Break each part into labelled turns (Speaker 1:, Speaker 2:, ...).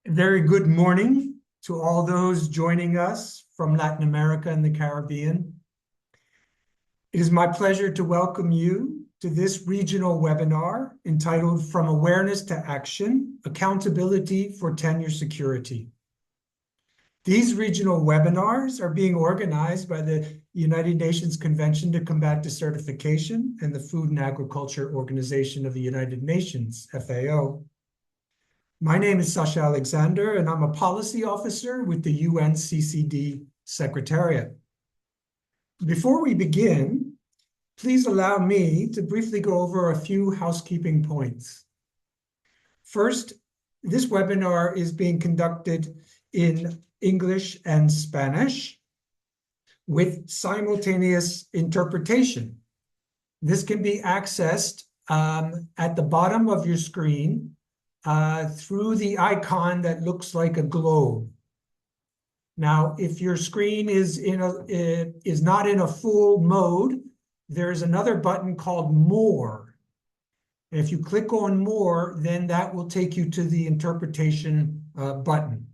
Speaker 1: Very good morning to all those joining us from Latin America and the Caribbean. It is my pleasure to welcome you to this regional webinar entitled From Awareness to Action, Accountability for Tenure Security. These regional webinars are being organized by the United Nations Convention to Combat Desertification and the Food and Agriculture Organization of the United Nations, FAO. My name is Sasha Alexander, and I'm a policy officer with the UNCCD Secretariat. Before we begin, please allow me to briefly go over a few housekeeping points. First, this webinar is being conducted in English and Spanish with simultaneous interpretation. This can be accessed at the bottom of your screen through the icon that looks like a globe. Now, if your screen is not in a full mode, there's another button called More. And if you click on More, then that will take you to the interpretation button.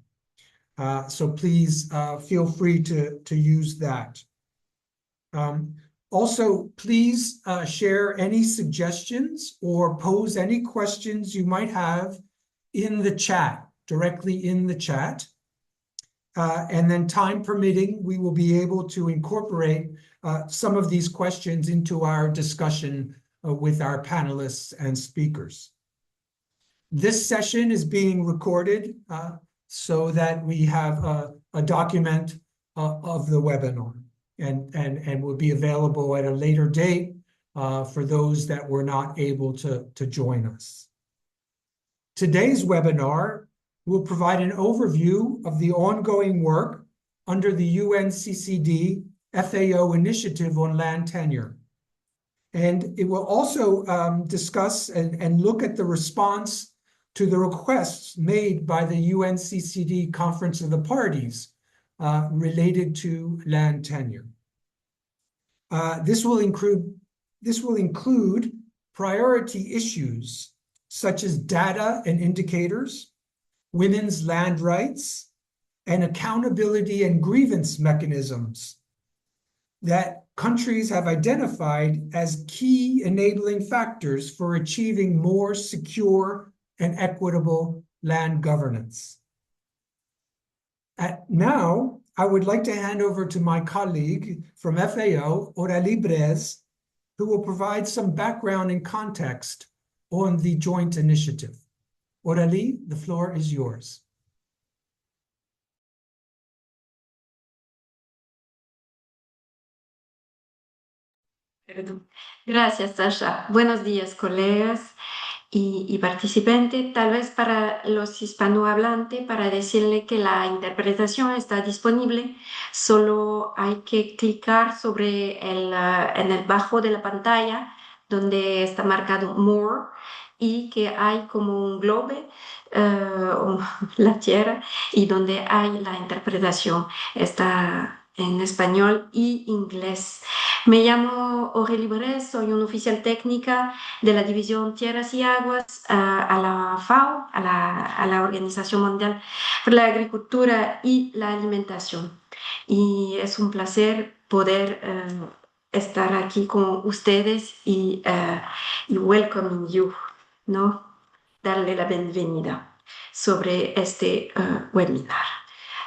Speaker 1: So please feel free to use that. Also, please share any suggestions or pose any questions you might have in the chat, directly in the chat. And then time permitting, we will be able to incorporate some of these questions into our discussion with our panelists and speakers. This session is being recorded so that we have a document of the webinar. And will be available at a later date for those that were not able to join us. Today's webinar will provide an overview of the ongoing work under the UNCCD FAO Initiative on Land Tenure. And it will also discuss and look at the response to the requests made by the UNCCD Conference of the Parties related to land tenure. This will include priority issues such as data and indicators, women's land rights, and accountability and grievance mechanisms that countries have identified as key enabling factors for achieving more secure and equitable land governance. Now, I would like to hand over to my colleague from FAO, Aurélie Brez, who will provide some background and context on the joint initiative. Aurélie, the floor is yours.
Speaker 2: Gracias, Sasha. Buenos días, colegas y participantes. Tal vez para los hispanohablantes, para decirle que la interpretación está disponible, solo hay que clicar sobre en el bajo de la pantalla donde está marcado More y que hay como un globe, la tierra, y donde hay la interpretación. Está en español y inglés. Me llamo Aurélie Brez, soy una oficial técnica de la División Tierras y Aguas a la FAO, a la Organización Mundial para la Agricultura y la Alimentación. Y es un placer poder estar aquí con ustedes y welcoming you, ¿no? Darle la bienvenida sobre este webinar.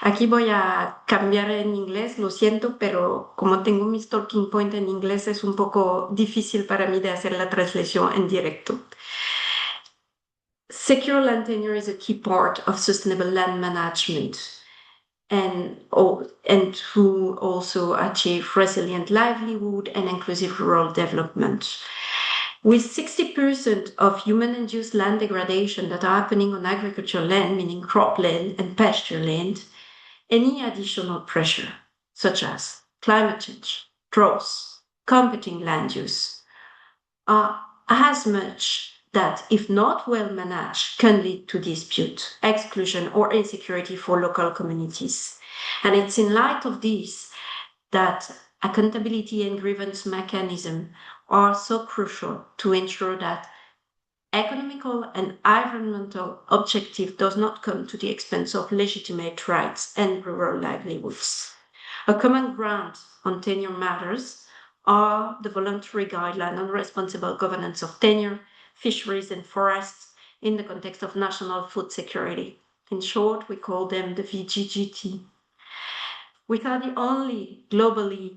Speaker 2: Aquí voy a cambiar en inglés, lo siento, pero como tengo mis talking points en inglés, es un poco difícil para mí de hacer la translación en directo. Secure land tenure is a key part of sustainable land management and to also achieve resilient livelihood and inclusive rural development. With 60% of human-induced land degradation that are happening on agricultural land, meaning cropland and pasture land, any additional pressure, such as climate change, droughts, competing land use, are as much that, if not well managed, can lead to dispute, exclusion, or insecurity for local communities. And it's in light of this that accountability and grievance mechanisms are so crucial to ensure that economical and environmental objective does not come to the expense of legitimate rights and rural livelihoods. A common ground on tenure matters are the voluntary guideline on responsible governance of tenure, fisheries and forests in the context of national food security. In short, we call them the VGGT. We are the only globally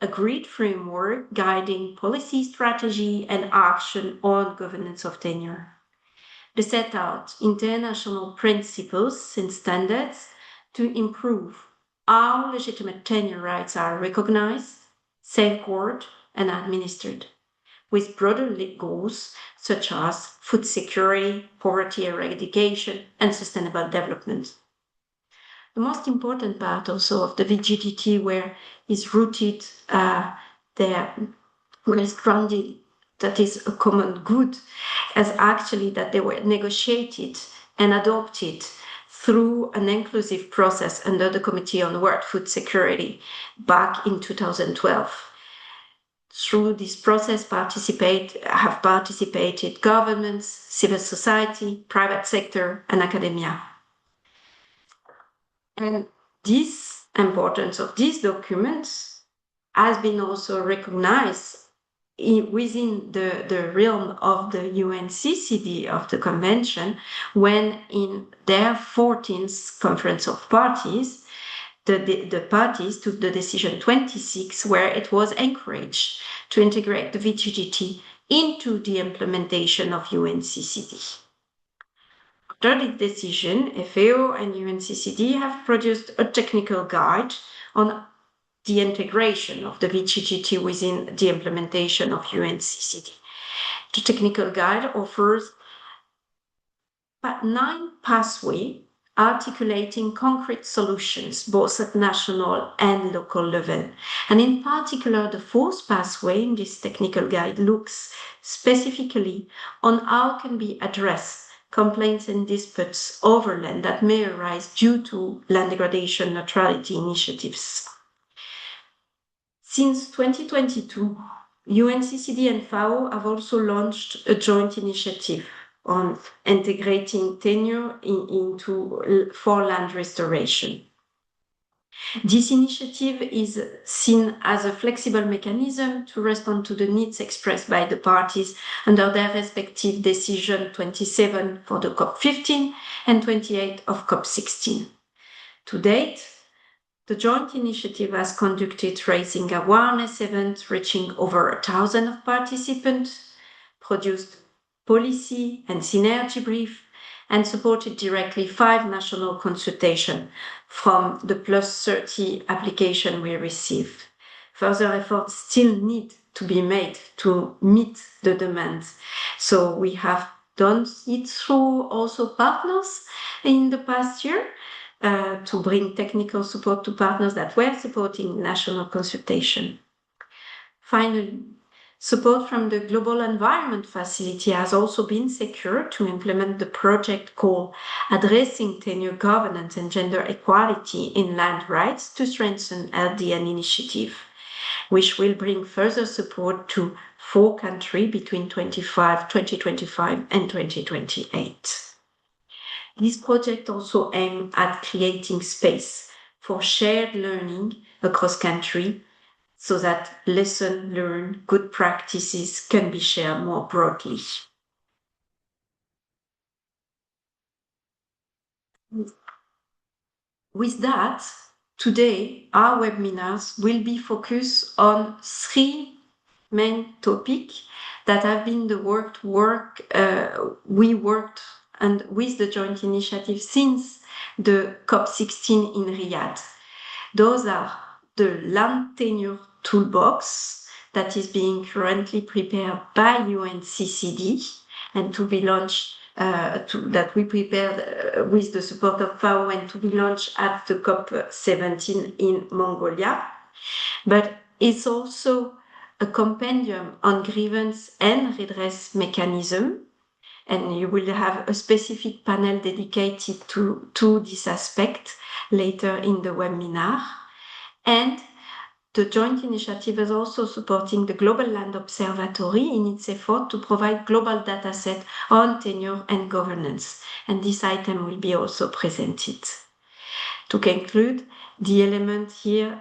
Speaker 2: agreed framework guiding policy, strategy, and action on governance of tenure. They set out international principles and standards to improve how legitimate tenure rights are recognized, safeguarded, and administered, with broader goals such as food security, poverty eradication, and sustainable development. The most important part also of the VGDT where is rooted there, where is grounded, that is a common good, as actually that they were negotiated and adopted through an inclusive process under the Committee on World Food Security back in 2012. Through this process have participated governments, civil society, private sector, and academia. And this importance of these documents has been also recognized within the realm of the UNCCD of the convention, when in their 14th conference of parties, the parties took the decision 26, where it was encouraged to integrate the VGGT into the implementation of UNCCD. After this decision, FAO and UNCCD have produced a technical guide on the integration of the VGGT within the implementation of UNCCD. The technical guide offers 9 pathways articulating concrete solutions both at national and local level. And in particular, the 4th pathway in this technical guide looks specifically on how can be addressed complaints and disputes over land that may arise due to land degradation neutrality initiatives. Since 2022, UNCCD and FAO have also launched a joint initiative on integrating tenure for land restoration. This initiative is seen as a flexible mechanism to respond to the needs expressed by the parties under their respective decision 27 for the COP15 and 28 of COP16. To date, the joint initiative has conducted raising awareness events reaching over 1,000 of participants, produced policy and synergy brief, and supported directly 5 national consultations from the plus 30 application we received. Further efforts still need to be made to meet the demands. So we have done it through also partners in the past year to bring technical support to partners that were supporting national consultation. Finally, support from the Global Environment Facility has also been secured to implement the project called Addressing Tenure Governance and Gender Equality in Land Rights to Strengthen LDN Initiative, which will bring further support to 4 countries between 2025 and 2028. This project also aims at creating space for shared learning across countries so that lessons learned, good practices can be shared more broadly. With that, today our webinars will be focused on 3 main topics that have been the we worked and with the joint initiative since the COP16 in Riyadh. Those are the Land Tenure Toolbox that is being currently prepared by UNCCD and to be launched, that we prepared with the support of FAO and to be launched at the COP17 in Mongolia. But it's also a compendium on grievance and redress mechanism, and you will have a specific panel dedicated to this aspect later in the webinar. And The joint initiative is also supporting the Global Land Observatory in its effort to provide global data set on tenure and governance, and this item will be also presented. To conclude, the elements here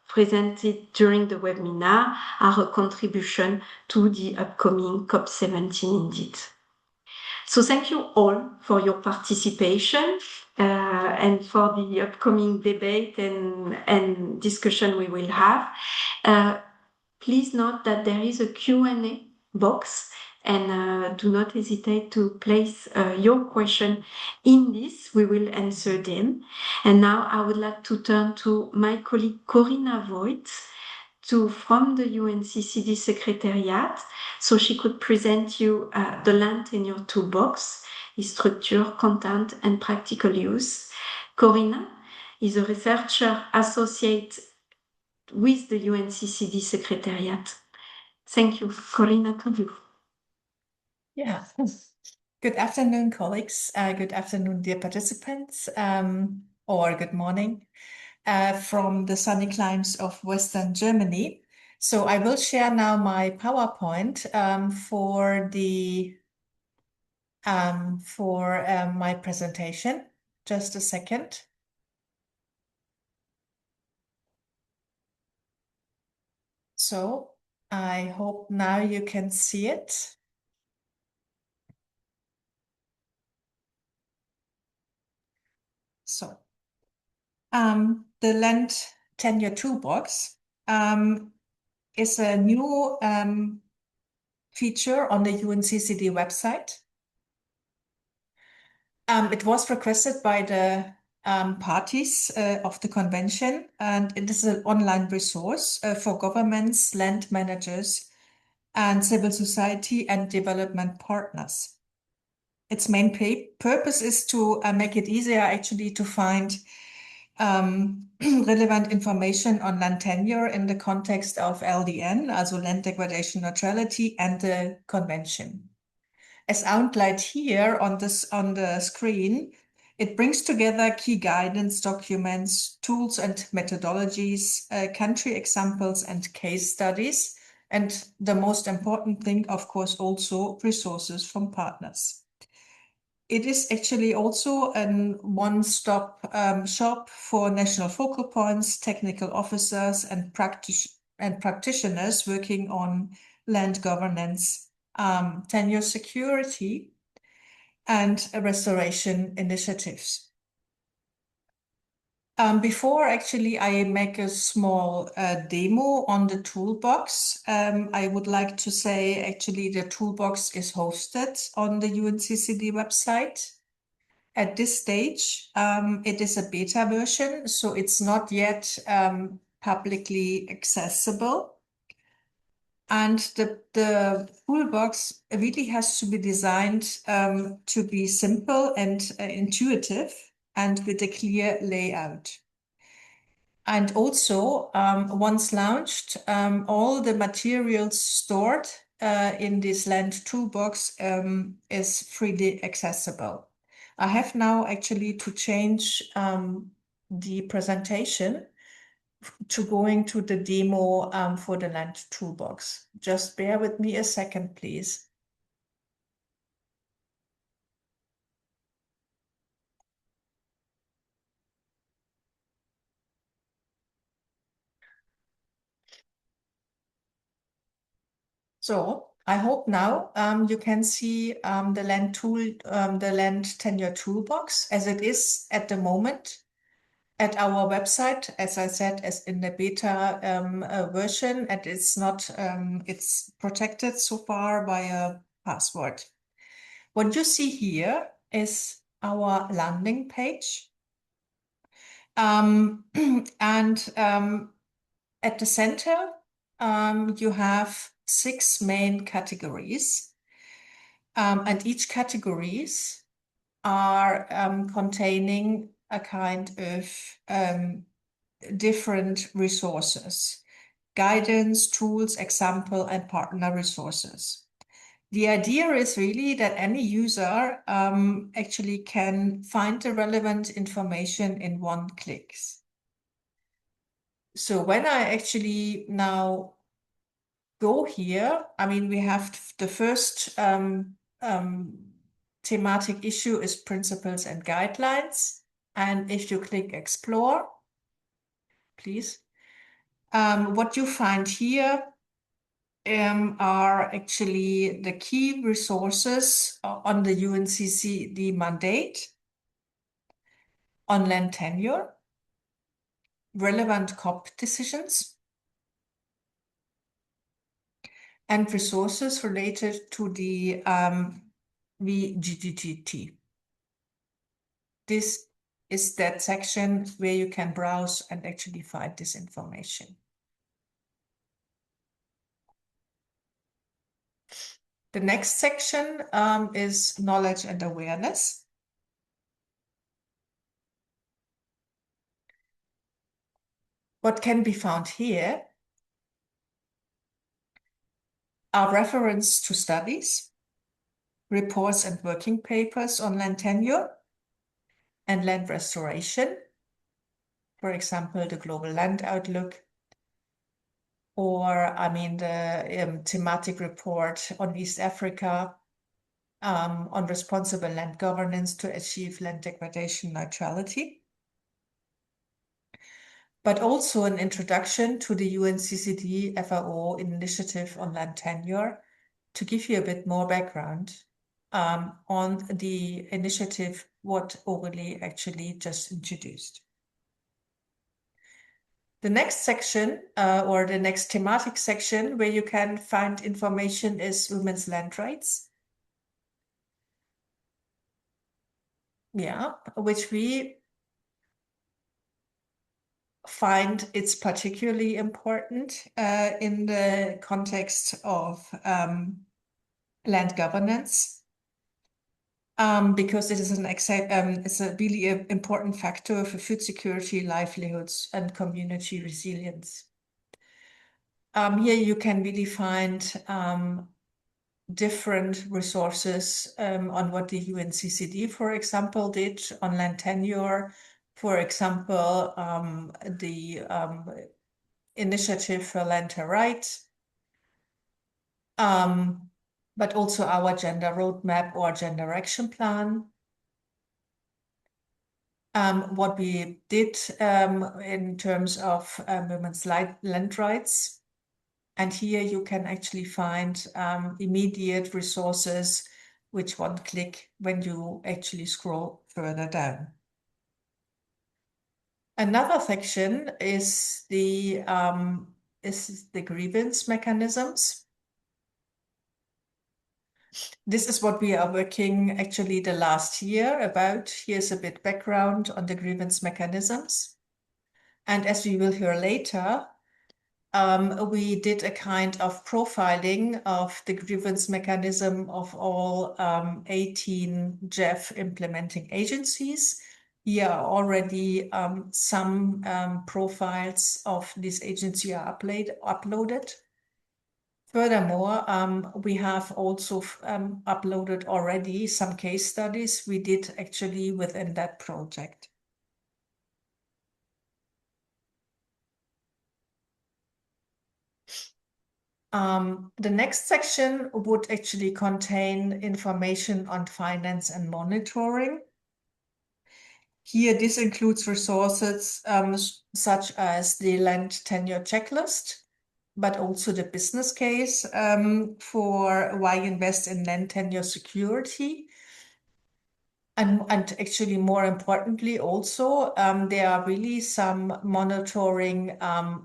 Speaker 2: presented during the webinar are a contribution to the upcoming COP17 indeed. So thank you all for your participation and for the upcoming debate and discussion we will have. Please note that there is a Q&A box, and do not hesitate to place your question in this. We will answer them. And now I would like to turn to my colleague Corinna Voigt from the UNCCD Secretariat, so she could present you the Land Tenure Toolbox, its structure, content, and practical use. Corinna is a researcher associate with the UNCCD Secretariat. Thank you. Corinna, to you.
Speaker 3: Yeah. Good afternoon, colleagues. Good afternoon, dear participants, or good morning from the sunny climes of Western Germany. So I will share now my PowerPoint for my presentation. Just a second. So I hope now you can see it. So the Land Tenure Toolbox is a new feature on the UNCCD website. It was requested by the parties of the convention, and it is an online resource for governments, land managers, and civil society and development partners. Its main purpose is to make it easier actually to find relevant information on land tenure in the context of LDN, also land degradation neutrality, and the convention. As outlined here on the screen, it brings together key guidance documents, tools and methodologies, country examples and case studies, and the most important thing, of course, also resources from partners. It is actually also a one-stop shop for national focal points, technical officers, and practitioners working on land governance, tenure security, and restoration initiatives. Before actually I make a small demo on the toolbox, I would like to say actually the toolbox is hosted on the UNCCD website. At this stage, it is a beta version, so it's not yet publicly accessible. And the toolbox really has to be designed to be simple and intuitive, and with a clear layout. And also, once launched, all the materials stored in this land toolbox is freely accessible. I have now actually to change the presentation to going to the demo for the land toolbox. Just bear with me a second, please. So I hope now you can see the land tenure toolbox as it is at the moment at our website. As I said, as in the beta version, and it's not it's protected so far by a password. What you see here is our landing page, and at the center you have 6 main categories, and each categories are containing a kind of different resources, guidance, tools, example, and partner resources. The idea is really that any user actually can find the relevant information in one click. So when I actually now go here, I mean, we have the first thematic issue is principles and guidelines. And if you click explore, please, what you find here are actually the key resources on the UNCCD mandate, on land tenure, relevant COP decisions, and resources related to the VGGT. This is that section where you can browse and actually find this information. The next section is knowledge and awareness. What can be found here are reference to studies, reports and working papers on land tenure and land restoration. For example, the Global Land Outlook, or I mean the thematic report on East Africa, on responsible land governance to achieve land degradation neutrality. But also an introduction to the UNCCD FAO initiative on land tenure to give you a bit more background on the initiative, what Aurelie actually just introduced. The next section, or the next thematic section where you can find information is women's land rights. Yeah, which we find it's particularly important in the context of land governance. Because it is it's a really important factor for food security, livelihoods, and community resilience. Here you can really find different resources on what the UNCCD, for example, did on land tenure. For example, the Initiative for Land Rights, but also our gender roadmap or gender action plan. What we did in terms of women's land rights. And here you can actually find immediate resources with one click when you actually scroll further down. Another section is the grievance mechanisms. This is what we are working actually the last year about. Here's a bit background on the grievance mechanisms. And as we will hear later, we did a kind of profiling of the grievance mechanism of all 18 GEF implementing agencies. Here are already some profiles of this agency are uploaded. Furthermore, we have also uploaded already some case studies we did actually within that project. The next section would actually contain information on finance and monitoring. Here, this includes resources such as the land tenure checklist, but also the business case for why invest in land tenure security. And actually, more importantly, also, there are really some monitoring, a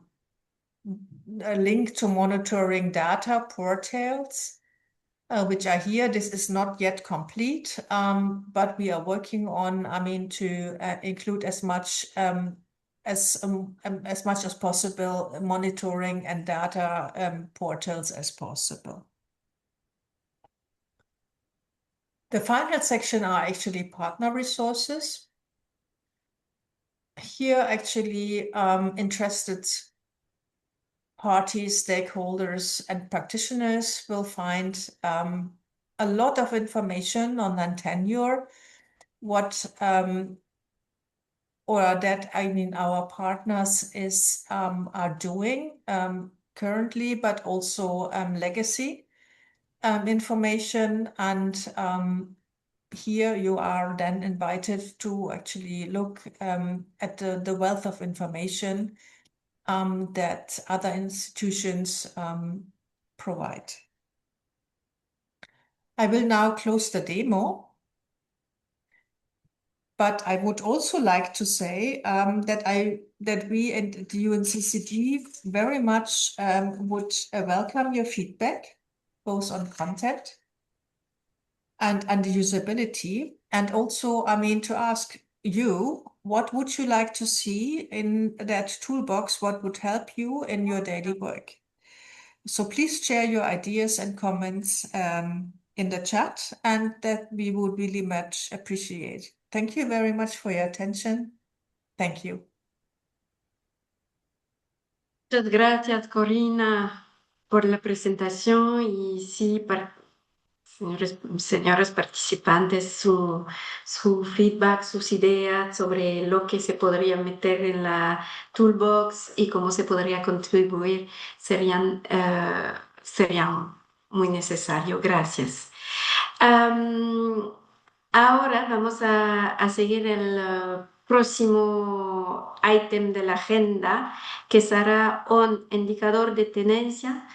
Speaker 3: link to monitoring data portals, which are here. This is not yet complete, but we are working on, I mean, to include as much as possible monitoring and data portals as possible. The final section are actually partner resources. Here, actually, interested parties, stakeholders, and practitioners will find a lot of information on land tenure, what or that I mean our partners are doing currently, but also legacy information. And here you are then invited to actually look at the wealth of information that other institutions provide. I will now close the demo. But I would also like to say that we at the UNCCD very much would welcome your feedback, both on content and usability, and also, I mean, to ask you, what would you like to see in that toolbox? What would help you in your daily work? So please share your ideas and comments in the chat, and that we would really much appreciate. Thank you very much for your attention. Thank you.
Speaker 2: Muchas gracias, Corina, por la presentación y sí, señores participantes, su feedback, sus ideas sobre lo que se podría meter en la toolbox y cómo se podría contribuir serían muy necesarios. Gracias. Ahora vamos a seguir el próximo ítem de la agenda, que será un indicador de tendencia.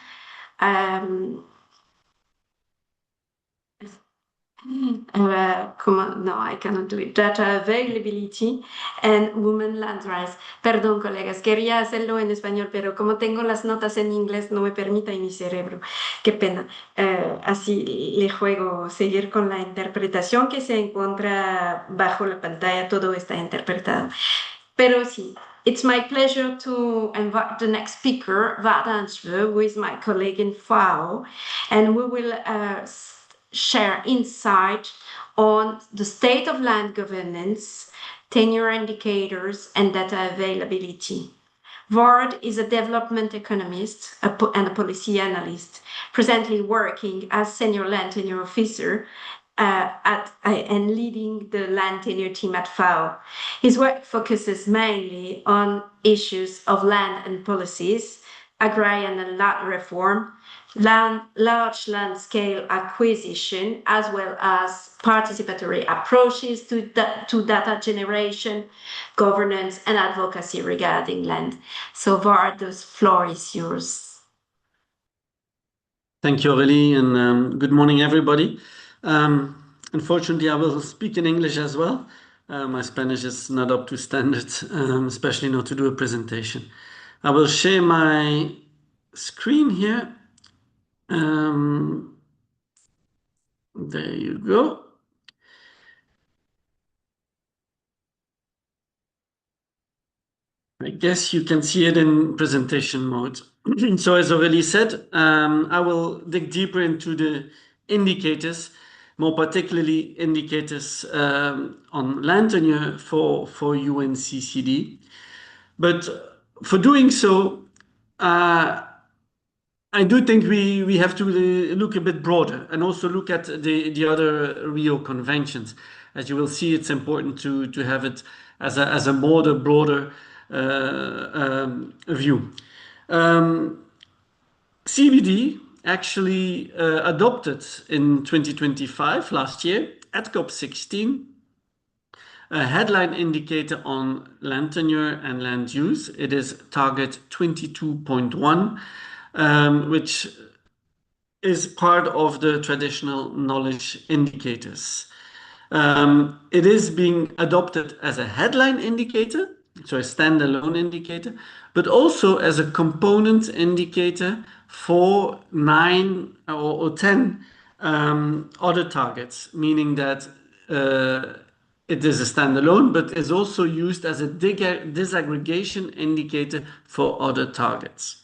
Speaker 2: No, I cannot do it. Data availability and women land rights. Perdón, colegas, quería hacerlo en español, pero como tengo las notas en inglés, no me permite mi cerebro. Qué pena. Así le juego seguir con la interpretación que se encuentra bajo la pantalla. Todo está interpretado. Pero sí, it's my pleasure to invite the next speaker, Vadanshve, who is my colleague in FAO, and we will share insight on the state of land governance, tenure indicators, and data availability. Vard is a development economist and a policy analyst, presently working as senior land tenure officer and leading the land tenure team at FAO. His work focuses mainly on issues of land and policies, agrarian and land reform, large land scale acquisition, as well as participatory approaches to data generation, governance, and advocacy regarding land. So Vard, the floor is yours.
Speaker 4: Thank you, Aurélie, and good morning, everybody. Unfortunately, I will speak in English as well. My Spanish is not up to standard, especially not to do a presentation. I will share my screen here. There you go. I guess you can see it in presentation mode. So as Aurélie said, I will dig deeper into the indicators, more particularly indicators on land tenure for UNCCD. But for doing so, I do think we have to look a bit broader and also look at the other Rio conventions. As you will see, it's important to have it as a broader view. CBD actually adopted in 2025, last year, at COP16, a headline indicator on land tenure and land use. It is target 22.1, which is part of the traditional knowledge indicators. It is being adopted as a headline indicator, so a standalone indicator, but also as a component indicator for 9 or 10 other targets, meaning that it is a standalone, but is also used as a disaggregation indicator for other targets.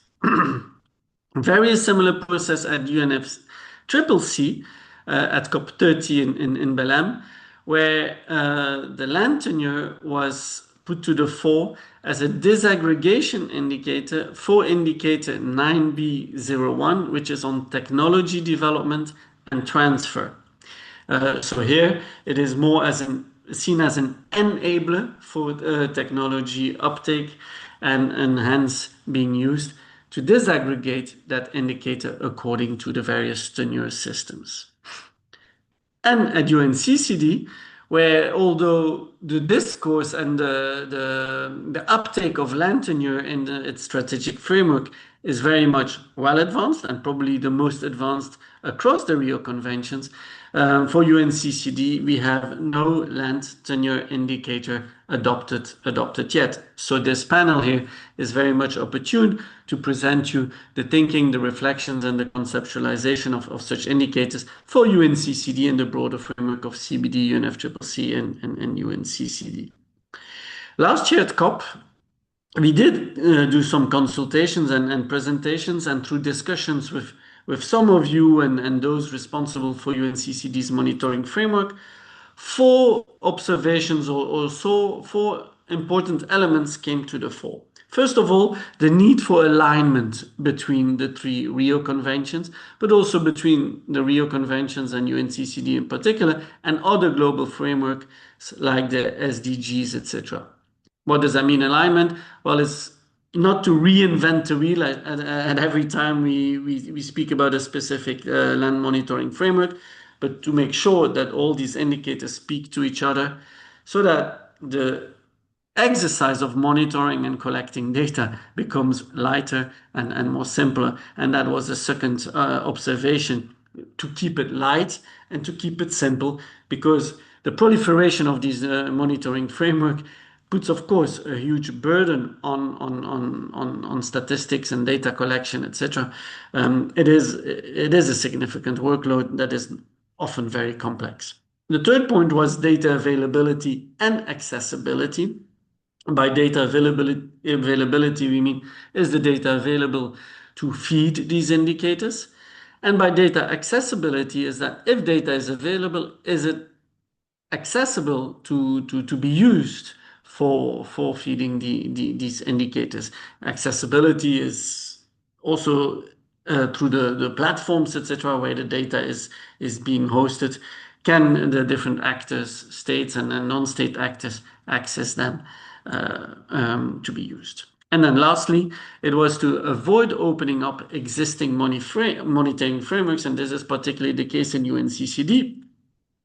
Speaker 4: Very similar process at UNFCCC at COP30 in Belém, where the land tenure was put to the fore as a disaggregation indicator for indicator 9B01, which is on technology development and transfer. So here it is more as an seen as an enabler for technology uptake and hence being used to disaggregate that indicator according to the various tenure systems. And at UNCCD, where although the discourse and the uptake of land tenure in its strategic framework is very much well advanced and probably the most advanced across the Rio Conventions, for UNCCD, we have no land tenure indicator adopted yet. So this panel here is very much opportune to present you the thinking, the reflections, and the conceptualization of such indicators for UNCCD in the broader framework of CBD, UNFCCC, and UNCCD. Last year at COP, we did do some consultations and presentations, and through discussions with some of you and those responsible for UNCCD's monitoring framework, 4 observations or so 4 important elements came to the fore. First of all, the need for alignment between the 3 Rio Conventions, but also between the Rio Conventions and UNCCD in particular, and other global frameworks like the SDGs, etc. What does that mean, alignment? Well, it's not to reinvent the wheel at every time we speak about a specific land monitoring framework, but to make sure that all these indicators speak to each other so that the exercise of monitoring and collecting data becomes lighter and more simpler. And that was a second observation, to keep it light and to keep it simple, because the proliferation of these monitoring framework puts, of course, a huge burden on statistics and data collection, etc. It is a significant workload that is often very complex. The third point was data availability and accessibility. By data availability, we mean, is the data available to feed these indicators? And by data accessibility is that if data is available, is it accessible to be used for feeding these indicators? Accessibility is also through the platforms, etc., where the data is being hosted. Can the different actors, states and non-state actors, access them to be used? And then lastly, it was to avoid opening up existing monitoring frameworks, and this is particularly the case in UNCCD,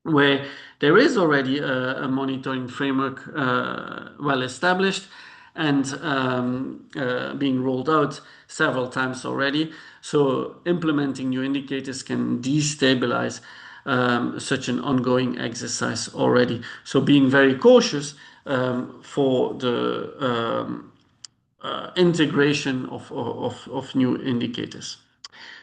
Speaker 4: where there is already a monitoring framework well established and being rolled out several times already. So implementing new indicators can destabilize such an ongoing exercise already. So being very cautious for the integration of new indicators.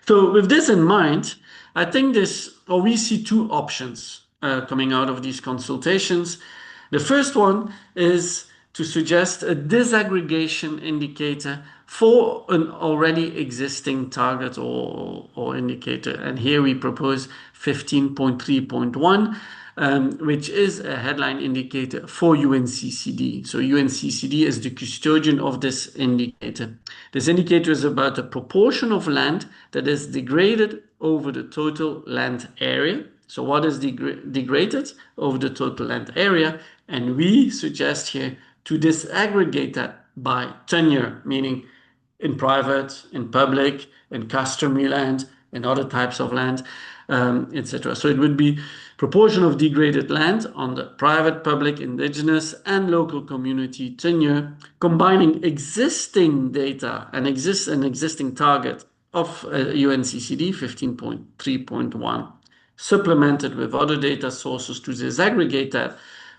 Speaker 4: So with this in mind, I think we see 2 options coming out of these consultations. The first one is to suggest a disaggregation indicator for an already existing target or indicator. And here we propose 15.3.1, which is a headline indicator for UNCCD. So UNCCD is the custodian of this indicator. This indicator is about the proportion of land that is degraded over the total land area. So what is degraded over the total land area? And we suggest here to disaggregate that by tenure, meaning in private, in public, in customary land, in other types of land, etc. So it would be proportion of degraded land on the private, public, indigenous, and local community tenure, combining existing data and an existing target of UNCCD 15.3.1, supplemented with other data sources to disaggregate that,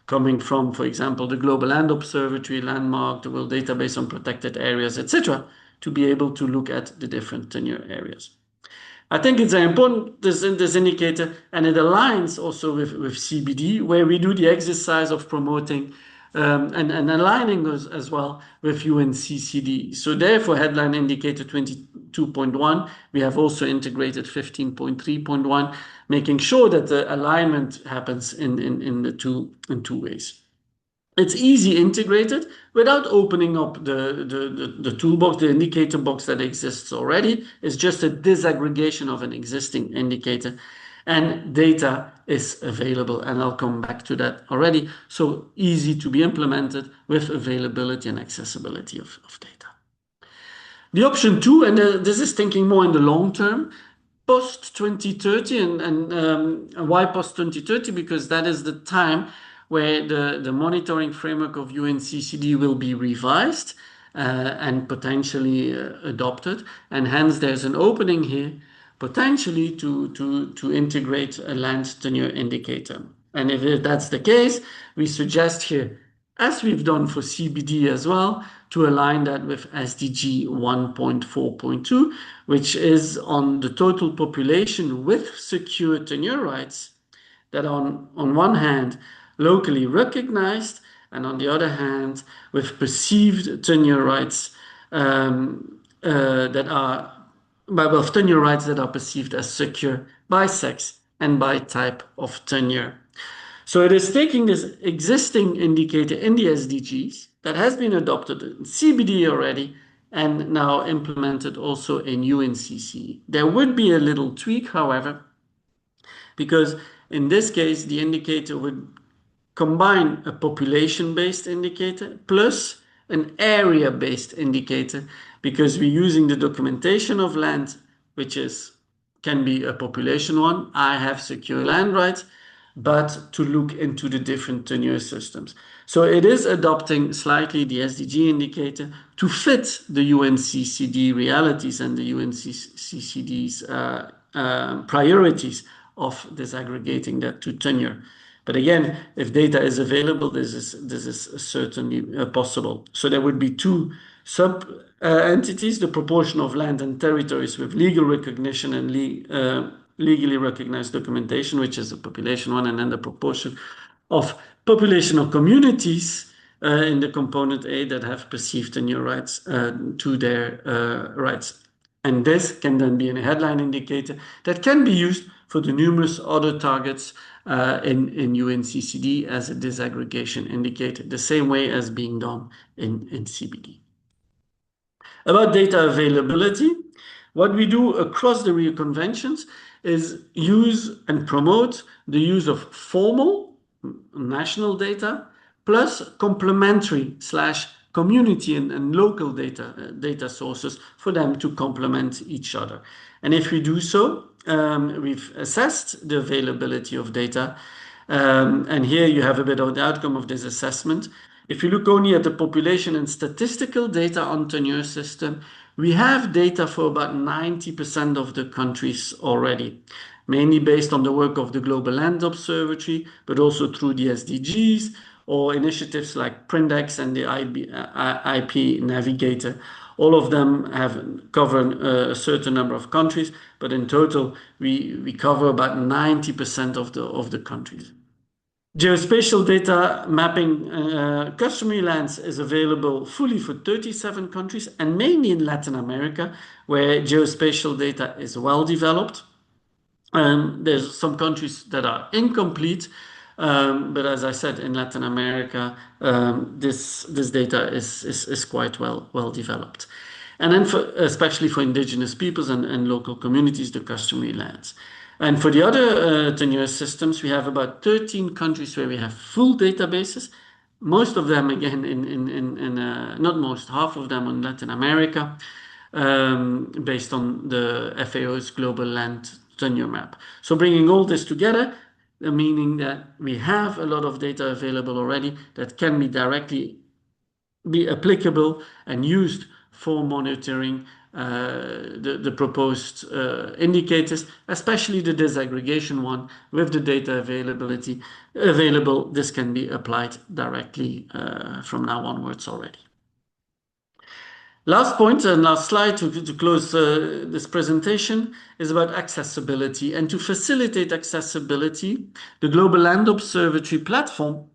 Speaker 4: coming from, for example, the Global Land Observatory, Landmark, the World Database on Protected Areas, etc., to be able to look at the different tenure areas. I think it's important, this indicator, and it aligns also with CBD, where we do the exercise of promoting and aligning us as well with UNCCD. So therefore, headline indicator 22.1, we have also integrated 15.3.1, making sure that the alignment happens in two ways. It's easy integrated without opening up the toolbox, the indicator box that exists already. It's just a disaggregation of an existing indicator. And data is available, and I'll come back to that already. So easy to be implemented with availability and accessibility of data. The option 2, and this is thinking more in the long term, post 2030, and why post 2030? Because that is the time where the monitoring framework of UNCCD will be revised and potentially adopted, and hence there's an opening here potentially to integrate a land tenure indicator. And if that's the case, we suggest here, as we've done for CBD as well, to align that with SDG 1.4.2, which is on the total population with secure tenure rights that on one hand locally recognized, and on the other hand with perceived tenure rights that are tenure rights that are perceived as secure by sex and by type of tenure. So it is taking this existing indicator in the SDGs that has been adopted in CBD already and now implemented also in UNCCD. There would be a little tweak, however, because in this case, the indicator would combine a population-based indicator plus an area-based indicator, because we're using the documentation of land, which can be a population one. I have secure land rights, but to look into the different tenure systems. So it is adopting slightly the SDG indicator to fit the UNCCD realities and the UNCCD's priorities of disaggregating that to tenure. But again, if data is available, this is certainly possible. So there would be two sub entities: the proportion of land and territories with legal recognition and legally recognized documentation, which is a population one, and then the proportion of population of communities in the component A that have perceived tenure rights to their rights. And this can then be a headline indicator that can be used for the numerous other targets in UNCCD as a disaggregation indicator, the same way as being done in CBD. About data availability, what we do across the Rio Conventions is use and promote the use of formal national data plus complementary / community and local data sources for them to complement each other. And if we do so, we've assessed the availability of data, and here you have a bit of the outcome of this assessment. If you look only at the population and statistical data on tenure system, we have data for about 90% of the countries already, mainly based on the work of the Global Land Observatory, but also through the SDGs or initiatives like Prindex and the IP Navigator. All of them have covered a certain number of countries, but in total, we cover about 90% of the countries. Geospatial data mapping customary lands is available fully for 37 countries, and mainly in Latin America, where geospatial data is well developed. There's some countries that are incomplete, but as I said, in Latin America, this data is quite well developed. And then especially for indigenous peoples and local communities, the customary lands. And for the other tenure systems, we have about 13 countries where we have full databases. Most of them, again, not most, half of them in Latin America, based on the FAO's Global Land Tenure Map. So bringing all this together, meaning that we have a lot of data available already that can be directly applicable and used for monitoring the proposed indicators, especially the disaggregation one with the data available. This can be applied directly from now onwards already. Last point and last slide to close this presentation is about accessibility. And to facilitate accessibility, the Global Land Observatory platform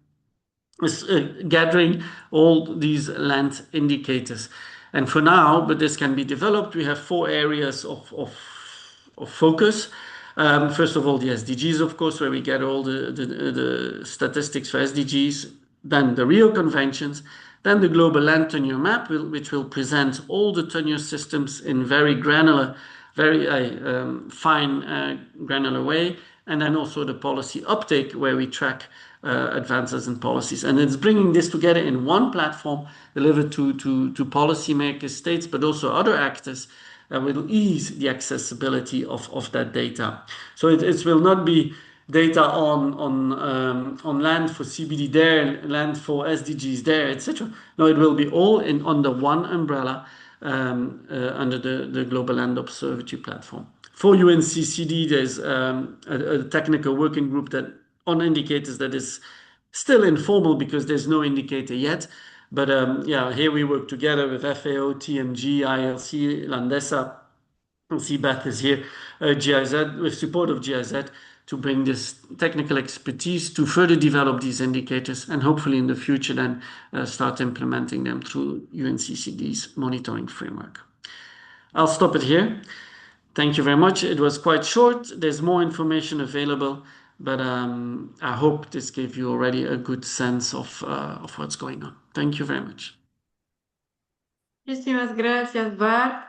Speaker 4: is gathering all these land indicators. And for now, but this can be developed, we have 4 areas of focus. First of all, the SDGs, of course, where we get all the statistics for SDGs, then the Rio Conventions, then the Global Land Tenure Map, which will present all the tenure systems in very granular, very fine granular way, and then also the policy uptake, where we track advances in policies. And it's bringing this together in one platform, delivered to policymakers, states, but also other actors, that will ease the accessibility of that data. So it will not be data on land for CBD there, land for SDGs there, etc. No, it will be all under one umbrella, under the Global Land Observatory platform. For UNCCD, there's a technical working group that on indicators that is still informal because there's no indicator yet. But yeah, here we work together with FAO, TMG, ILC, Landesa, CBAT is here, GIZ, with support of GIZ, to bring this technical expertise to further develop these indicators, and hopefully in the future then start implementing them through UNCCD's monitoring framework. I'll stop it here. Thank you very much. It was quite short. There's more information available, but I hope this gave you already a good sense of what's going on. Thank you very much.
Speaker 2: Muchísimas gracias, Bart.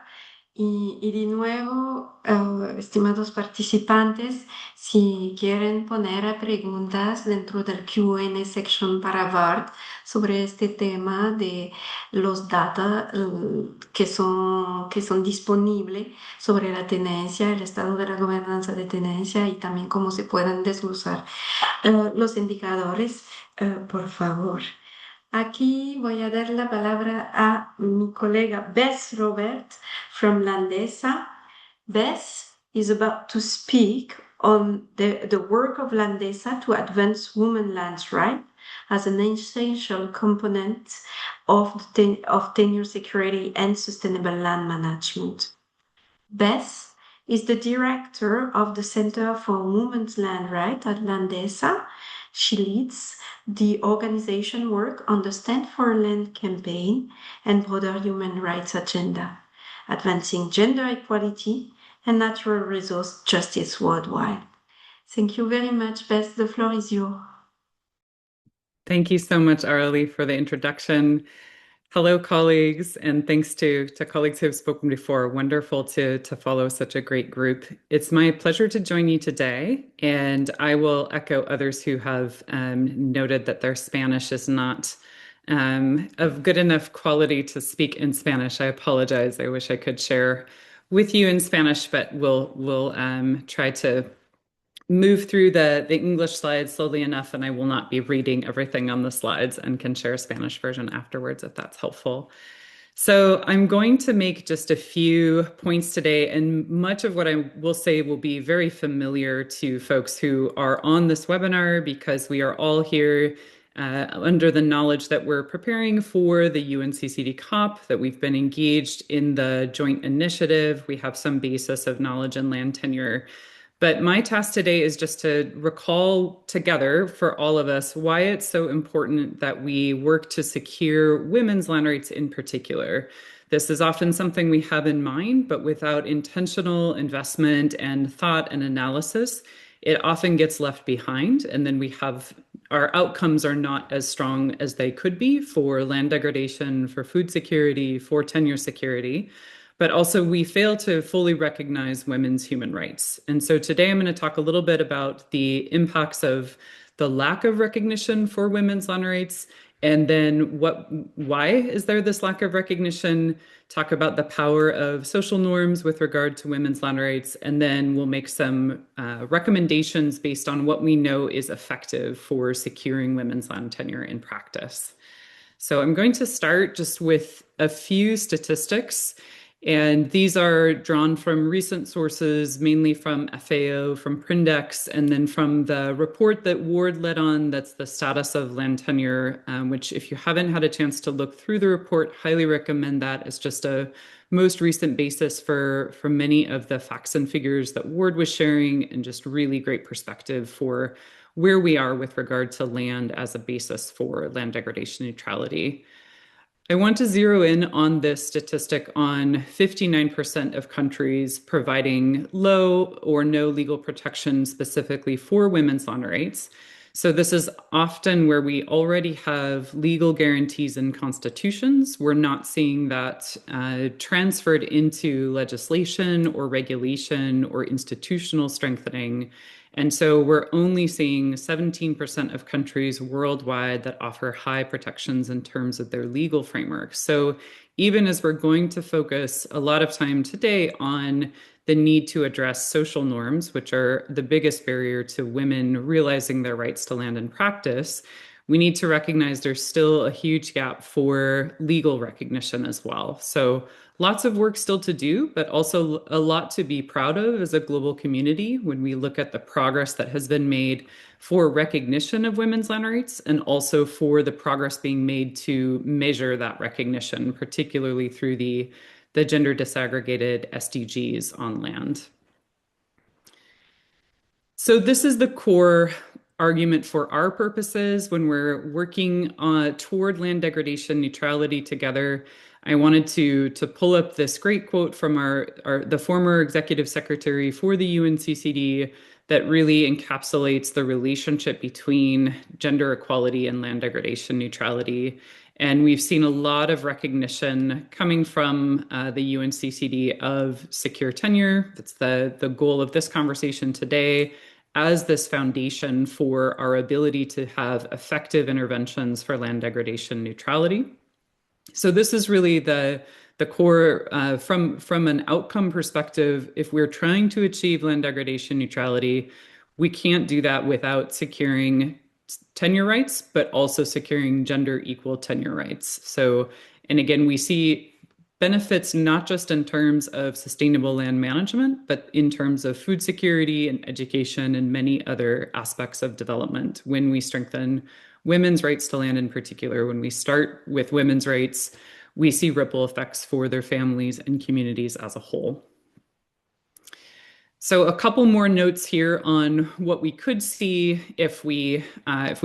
Speaker 2: Y de nuevo, estimados participantes, si quieren poner preguntas dentro del Q&A section para Bart sobre este tema de los data que son disponibles sobre la tenencia, el estado de la gobernanza de tenencia y también cómo se pueden desglosar los indicadores, por favor. Aquí voy a dar la palabra a mi colega Bess Robert from Landesa. Bess is about to speak on the work of Landesa to advance women's land rights as an essential component of tenure security and sustainable land management. Bess is the director of the Center for Women's Land Rights at Landesa. She leads the organization work on the Stand for Land campaign and broader human rights agenda, advancing gender equality and natural resource justice worldwide. Thank you very much, Bess. The floor is yours.
Speaker 5: Thank you so much, Arali, for the introduction. Hello, colleagues, and thanks to colleagues who have spoken before. Wonderful to follow such a great group. It's my pleasure to join you today, and I will echo others who have noted that their Spanish is not of good enough quality to speak in Spanish. I apologize. I wish I could share with you in Spanish, but we'll try to move through the English slides slowly enough, and I will not be reading everything on the slides and can share a Spanish version afterwards if that's helpful. So I'm going to make just a few points today, and much of what I will say will be very familiar to folks who are on this webinar, because we are all here under the knowledge that we're preparing for the UNCCD COP, that we've been engaged in the joint initiative. We have some basis of knowledge in land tenure. But my task today is just to recall together for all of us why it's so important that we work to secure women's land rights in particular. This is often something we have in mind, but without intentional investment and thought and analysis, it often gets left behind. And then our outcomes are not as strong as they could be for land degradation, for food security, for tenure security. But also we fail to fully recognize women's human rights. And so today I'm going to talk a little bit about the impacts of the lack of recognition for women's land rights, and then why is there this lack of recognition, talk about the power of social norms with regard to women's land rights, and then we'll make some recommendations based on what we know is effective for securing women's land tenure in practice. So I'm going to start just with a few statistics. And these are drawn from recent sources, mainly from FAO, from Prindex, and then from the report that Ward led on, that's the status of land tenure, which if you haven't had a chance to look through the report, highly recommend that. It's just a most recent basis for many of the facts and figures that Ward was sharing, and just really great perspective for where we are with regard to land as a basis for land degradation neutrality. I want to zero in on this statistic on 59% of countries providing low or no legal protection specifically for women's land rights. So this is often where we already have legal guarantees in constitutions. We're not seeing that transferred into legislation or regulation or institutional strengthening. And so we're only seeing 17% of countries worldwide that offer high protections in terms of their legal framework. So even as we're going to focus a lot of time today on the need to address social norms, which are the biggest barrier to women realizing their rights to land and practice, we need to recognize there's still a huge gap for legal recognition as well. So lots of work still to do, but also a lot to be proud of as a global community when we look at the progress that has been made for recognition of women's land rights and also for the progress being made to measure that recognition, particularly through the gender disaggregated SDGs on land. So this is the core argument for our purposes when we're working toward land degradation neutrality together. I wanted to pull up this great quote from the former executive secretary for the UNCCD that really encapsulates the relationship between gender equality and land degradation neutrality. And we've seen a lot of recognition coming from the UNCCD of secure tenure. That's the goal of this conversation today, as this foundation for our ability to have effective interventions for land degradation neutrality. So this is really the core from an outcome perspective. If we're trying to achieve land degradation neutrality, we can't do that without securing tenure rights, but also securing gender equal tenure rights. So, and again, we see benefits not just in terms of sustainable land management, but in terms of food security and education and many other aspects of development when we strengthen women's rights to land in particular. When we start with women's rights, we see ripple effects for their families and communities as a whole. So a couple more notes here on what we could see if we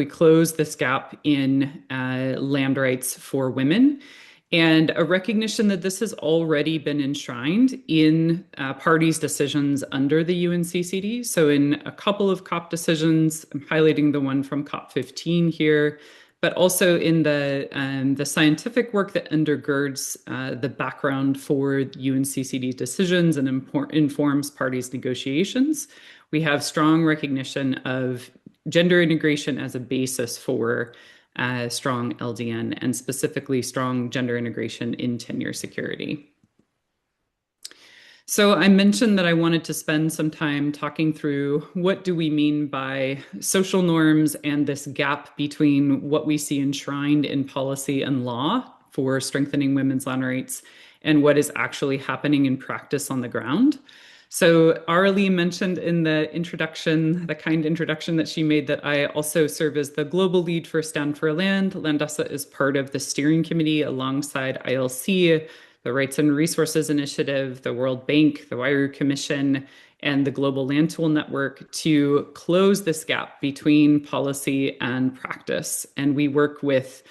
Speaker 5: close this gap in land rights for women, and a recognition that this has already been enshrined in parties' decisions under the UNCCD. So in a couple of COP decisions, I'm highlighting the one from COP15 here, but also in the scientific work that undergirds the background for UNCCD decisions and informs parties' negotiations. We have strong recognition of gender integration as a basis for strong LDN and specifically strong gender integration in tenure security. So I mentioned that I wanted to spend some time talking through what do we mean by social norms and this gap between what we see enshrined in policy and law for strengthening women's land rights and what is actually happening in practice on the ground. So Arlie mentioned in the introduction, the kind introduction that she made, that I also serve as the global lead for Stand for Land. Landesa is part of the steering committee alongside ILC, the Rights and Resources Initiative, the World Bank, the Wairu Commission, and the Global Land Tool Network to close this gap between policy and practice. And we work with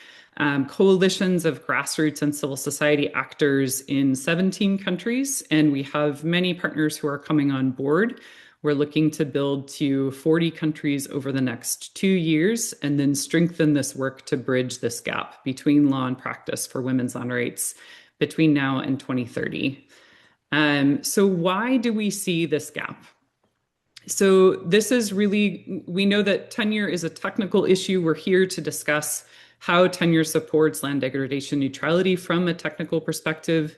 Speaker 5: coalitions of grassroots and civil society actors in 17 countries, and we have many partners who are coming on board. We're looking to build to 40 countries over the next 2 years and then strengthen this work to bridge this gap between law and practice for women's land rights between now and 2030. So why do we see this gap? So this is really, we know that tenure is a technical issue. We're here to discuss how tenure supports land degradation neutrality from a technical perspective.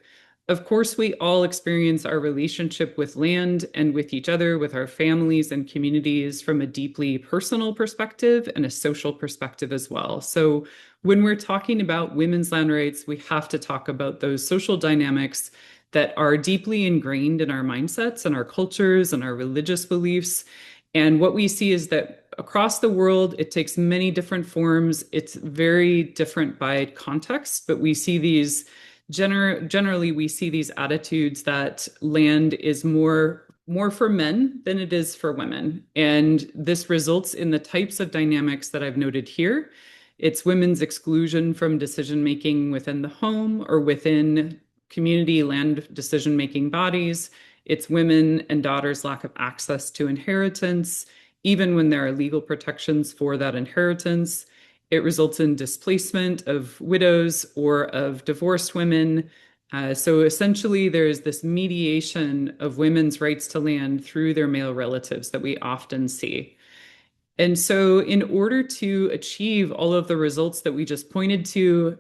Speaker 5: Of course, we all experience our relationship with land and with each other, with our families and communities from a deeply personal perspective and a social perspective as well. So when we're talking about women's land rights, we have to talk about those social dynamics that are deeply ingrained in our mindsets and our cultures and our religious beliefs. And what we see is that across the world, it takes many different forms. It's very different by context, but we see these generally we see these attitudes that land is more for men than it is for women. And this results in the types of dynamics that I've noted here. It's women's exclusion from decision-making within the home or within community land decision-making bodies. It's women and daughters' lack of access to inheritance. even when there are legal protections for that inheritance. It results in displacement of widows or of divorced women. So essentially, there's this mediation of women's rights to land through their male relatives that we often see. And so in order to achieve all of the results that we just pointed to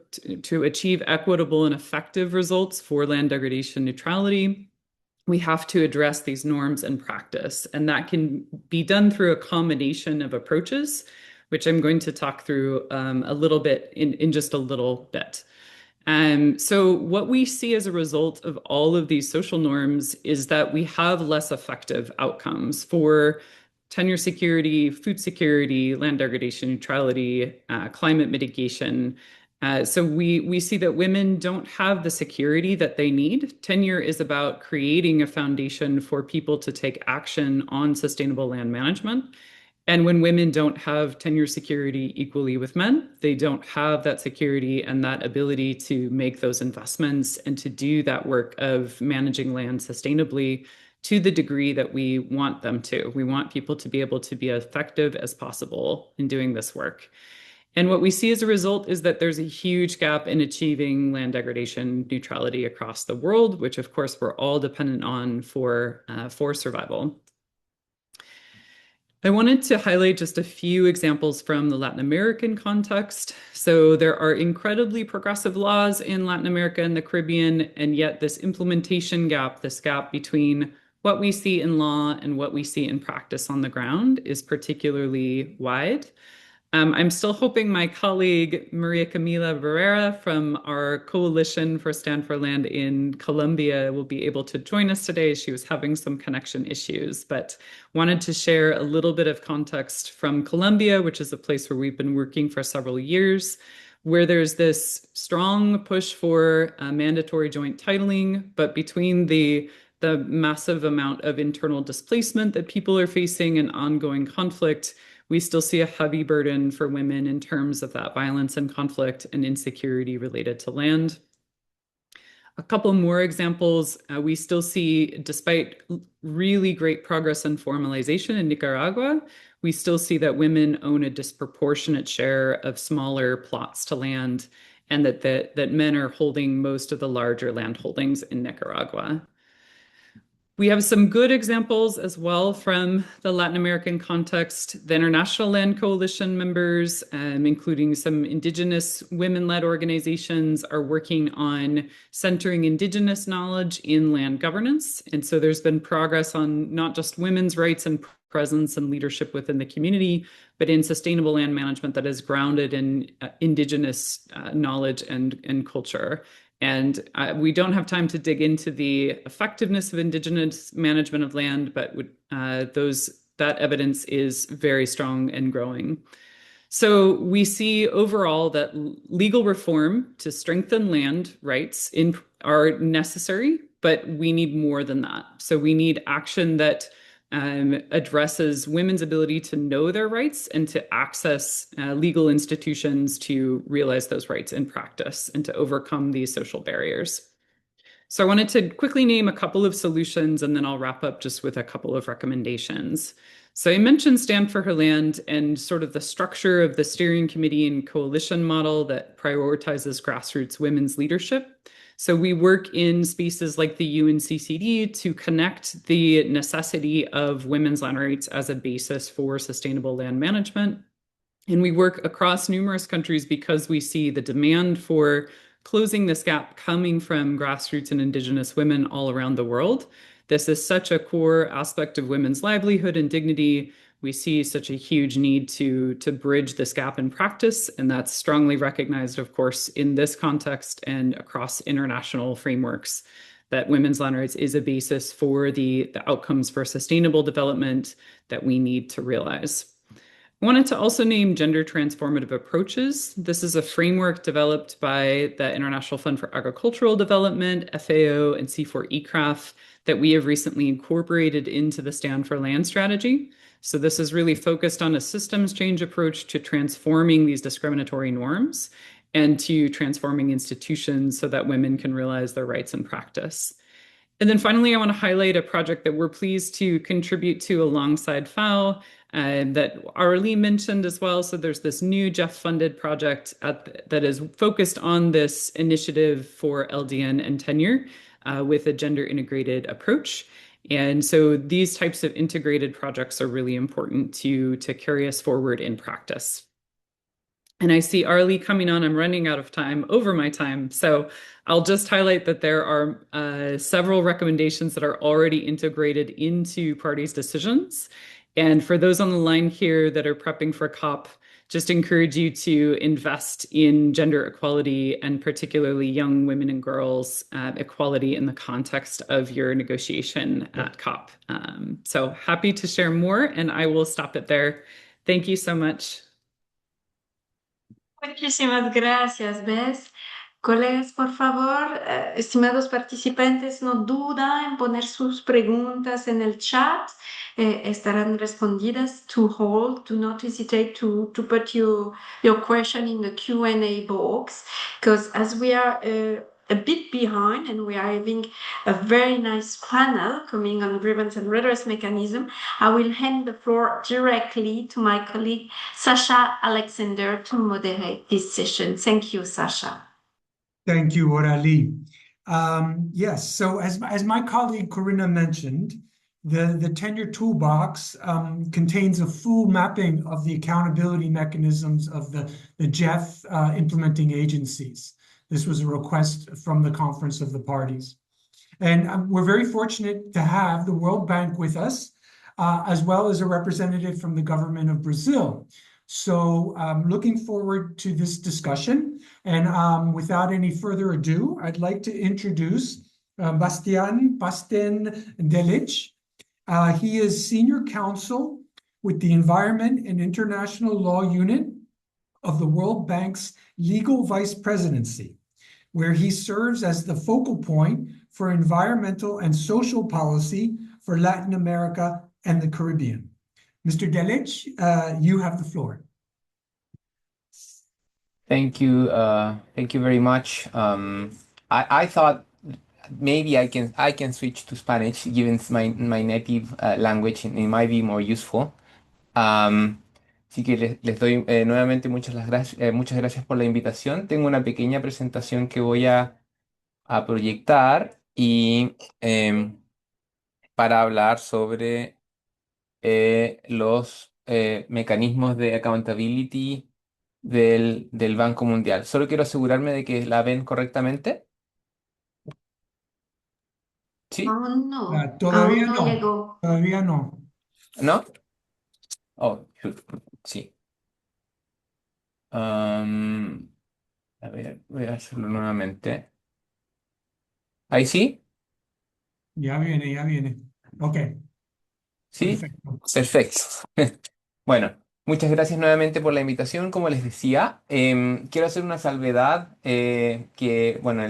Speaker 5: achieve equitable and effective results for land degradation neutrality, we have to address these norms and practice. And that can be done through a combination of approaches, which I'm going to talk through a little bit in just a little bit. So what we see as a result of all of these social norms is that we have less effective outcomes for tenure security, food security, land degradation neutrality, climate mitigation. So we see that women don't have the security that they need. Tenure is about creating a foundation for people to take action on sustainable land management. And when women don't have tenure security equally with men, they don't have that security and that ability to make those investments and to do that work of managing land sustainably to the degree that we want them to. We want people to be able to be as effective as possible in doing this work. And what we see as a result is that there's a huge gap in achieving land degradation neutrality across the world, which of course we're all dependent on for survival. I wanted to highlight just a few examples from the Latin American context. So there are incredibly progressive laws in Latin America and the Caribbean, and yet this implementation gap, this gap between what we see in law and what we see in practice on the ground is particularly wide. I'm still hoping my colleague Maria Camila Barrera from our Coalition for Stand for Land in Colombia will be able to join us today. She was having some connection issues, but wanted to share a little bit of context from Colombia, which is a place where we've been working for several years, where there's this strong push for mandatory joint titling, but between the massive amount of internal displacement that people are facing and ongoing conflict, we still see a heavy burden for women in terms of that violence and conflict and insecurity related to land. A couple more examples, we still see, despite really great progress and formalization in Nicaragua, we still see that women own a disproportionate share of smaller plots to land, and that men are holding most of the larger land holdings in Nicaragua. We have some good examples as well from the Latin American context. The International Land Coalition members, including some Indigenous women-led organizations, are working on centering Indigenous knowledge in land governance. And so there's been progress on not just women's rights and presence and leadership within the community, but in sustainable land management that is grounded in Indigenous knowledge and culture. And we don't have time to dig into the effectiveness of Indigenous management of land, but that evidence is very strong and growing. So we see overall that legal reform to strengthen land rights are necessary, but we need more than that. So we need action that addresses women's ability to know their rights and to access legal institutions to realize those rights in practice and to overcome these social barriers. So I wanted to quickly name a couple of solutions, and then I'll wrap up just with a couple of recommendations. So I mentioned Stand for Her Land and sort of the structure of the steering committee and coalition model that prioritizes grassroots women's leadership. So we work in spaces like the UNCCD to connect the necessity of women's land rights as a basis for sustainable land management. And we work across numerous countries because we see the demand for closing this gap coming from grassroots and Indigenous women all around the world. This is such a core aspect of women's livelihood and dignity. We see such a huge need to bridge this gap in practice, and that's strongly recognized, of course, in this context and across international frameworks, that women's land rights is a basis for the outcomes for sustainable development that we need to realize. I wanted to also name gender transformative approaches. This is a framework developed by the International Fund for Agricultural Development, FAO, and C4ECRAF that we have recently incorporated into the Stand for Land strategy. So this is really focused on a systems change approach to transforming these discriminatory norms and to transforming institutions so that women can realize their rights in practice. And then finally, I want to highlight a project that we're pleased to contribute to alongside FAO that Arlie mentioned as well. So there's this new Jeff-funded project that is focused on this initiative for LDN and tenure with a gender-integrated approach. And so these types of integrated projects are really important to carry us forward in practice. And I see Arlie coming on. I'm running out of time, over my time. So I'll just highlight that there are several recommendations that are already integrated into parties' decisions. And for those on the line here that are prepping for COP, just encourage you to invest in gender equality and particularly young women and girls equality in the context of your negotiation at COP. So happy to share more, and I will stop it there. Thank you so much.
Speaker 2: Muchísimas gracias, Bess. Colegas, por favor, estimados participantes, no duden en poner sus preguntas en el chat. Estarán respondidas. To hold, do not hesitate to put your question in the Q&A box, because as we are a bit behind and we are having a very nice panel coming on grievance and redress mechanism, I will hand the floor directly to my colleague Sasha Alexander to moderate this session. Thank you, Sasha.
Speaker 1: Thank you, Orali. Yes, so as my colleague Corinna mentioned, the Tenure Toolbox contains a full mapping of the accountability mechanisms of the Jeff implementing agencies. This was a request from the Conference of the Parties. And we're very fortunate to have the World Bank with us, as well as a representative from the government of Brazil. So I'm looking forward to this discussion. And without any further ado, I'd like to introduce Bastian Delic. He is Senior Counsel with the Environment and International Law Unit of the World Bank's Legal Vice Presidency, where he serves as the focal point for environmental and social policy for Latin America and the Caribbean. Mr. Delic, you have the floor.
Speaker 6: Thank you very much. I thought maybe I can switch to Spanish, given it's my native language, and it might be more useful. Así que les doy nuevamente muchas gracias por la invitación. Tengo una pequeña presentación que voy a proyectar y para hablar sobre los mecanismos de accountability del Banco Mundial. Solo quiero asegurarme de que la ven correctamente. ¿Sí?
Speaker 2: Aún no,
Speaker 1: Todavía
Speaker 2: aún no llegó.
Speaker 1: Todavía no.
Speaker 6: ¿No? Oh, shoot. Sí. A ver, voy a hacerlo nuevamente. ¿Ahí sí?
Speaker 1: Ya viene. Ok,
Speaker 6: Sí.
Speaker 1: perfecto.
Speaker 6: Perfecto. Bueno, muchas gracias nuevamente por la invitación. Como les decía, quiero hacer una salvedad que, bueno,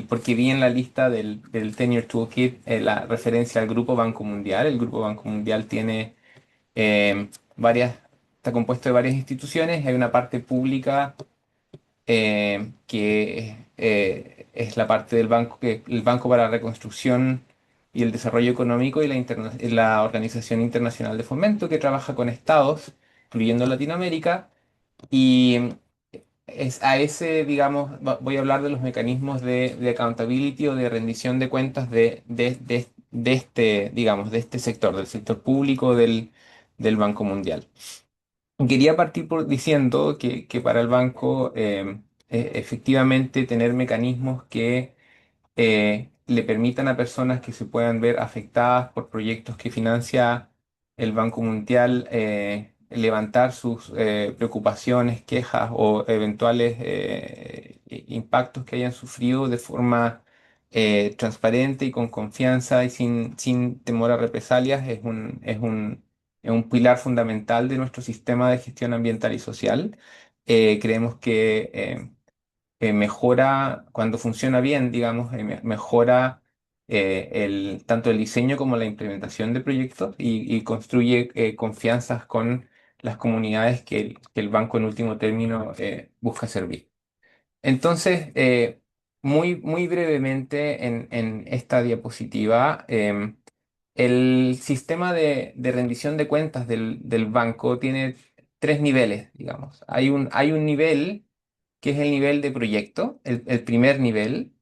Speaker 6: porque vi en la lista del Tenure Toolkit la referencia al Grupo Banco Mundial. El Grupo Banco Mundial tiene está compuesto de varias instituciones. Hay una parte pública que es la parte del banco, el Banco para la Reconstrucción y el Desarrollo Económico y la Organización Internacional de Fomento, que trabaja con estados, incluyendo Latinoamérica, y es a ese, digamos, voy a hablar de los mecanismos de accountability o de rendición de cuentas de este, digamos, de este sector, del sector público del Banco Mundial. Quería partir por diciendo que para el banco efectivamente tener mecanismos que le permitan a personas que se puedan ver afectadas por proyectos que financia el Banco Mundial levantar sus preocupaciones, quejas o eventuales impactos que hayan sufrido de forma transparente y con confianza y sin temor a represalias es un pilar fundamental de nuestro sistema de gestión ambiental y social. Creemos que mejora, cuando funciona bien, digamos, mejora tanto el diseño como la implementación de proyectos y construye confianzas con las comunidades que el banco en último término busca servir. Entonces, muy brevemente en esta diapositiva, el sistema de rendición de cuentas del banco tiene tres niveles, digamos. Hay un nivel que es el nivel de proyecto, el primer nivel,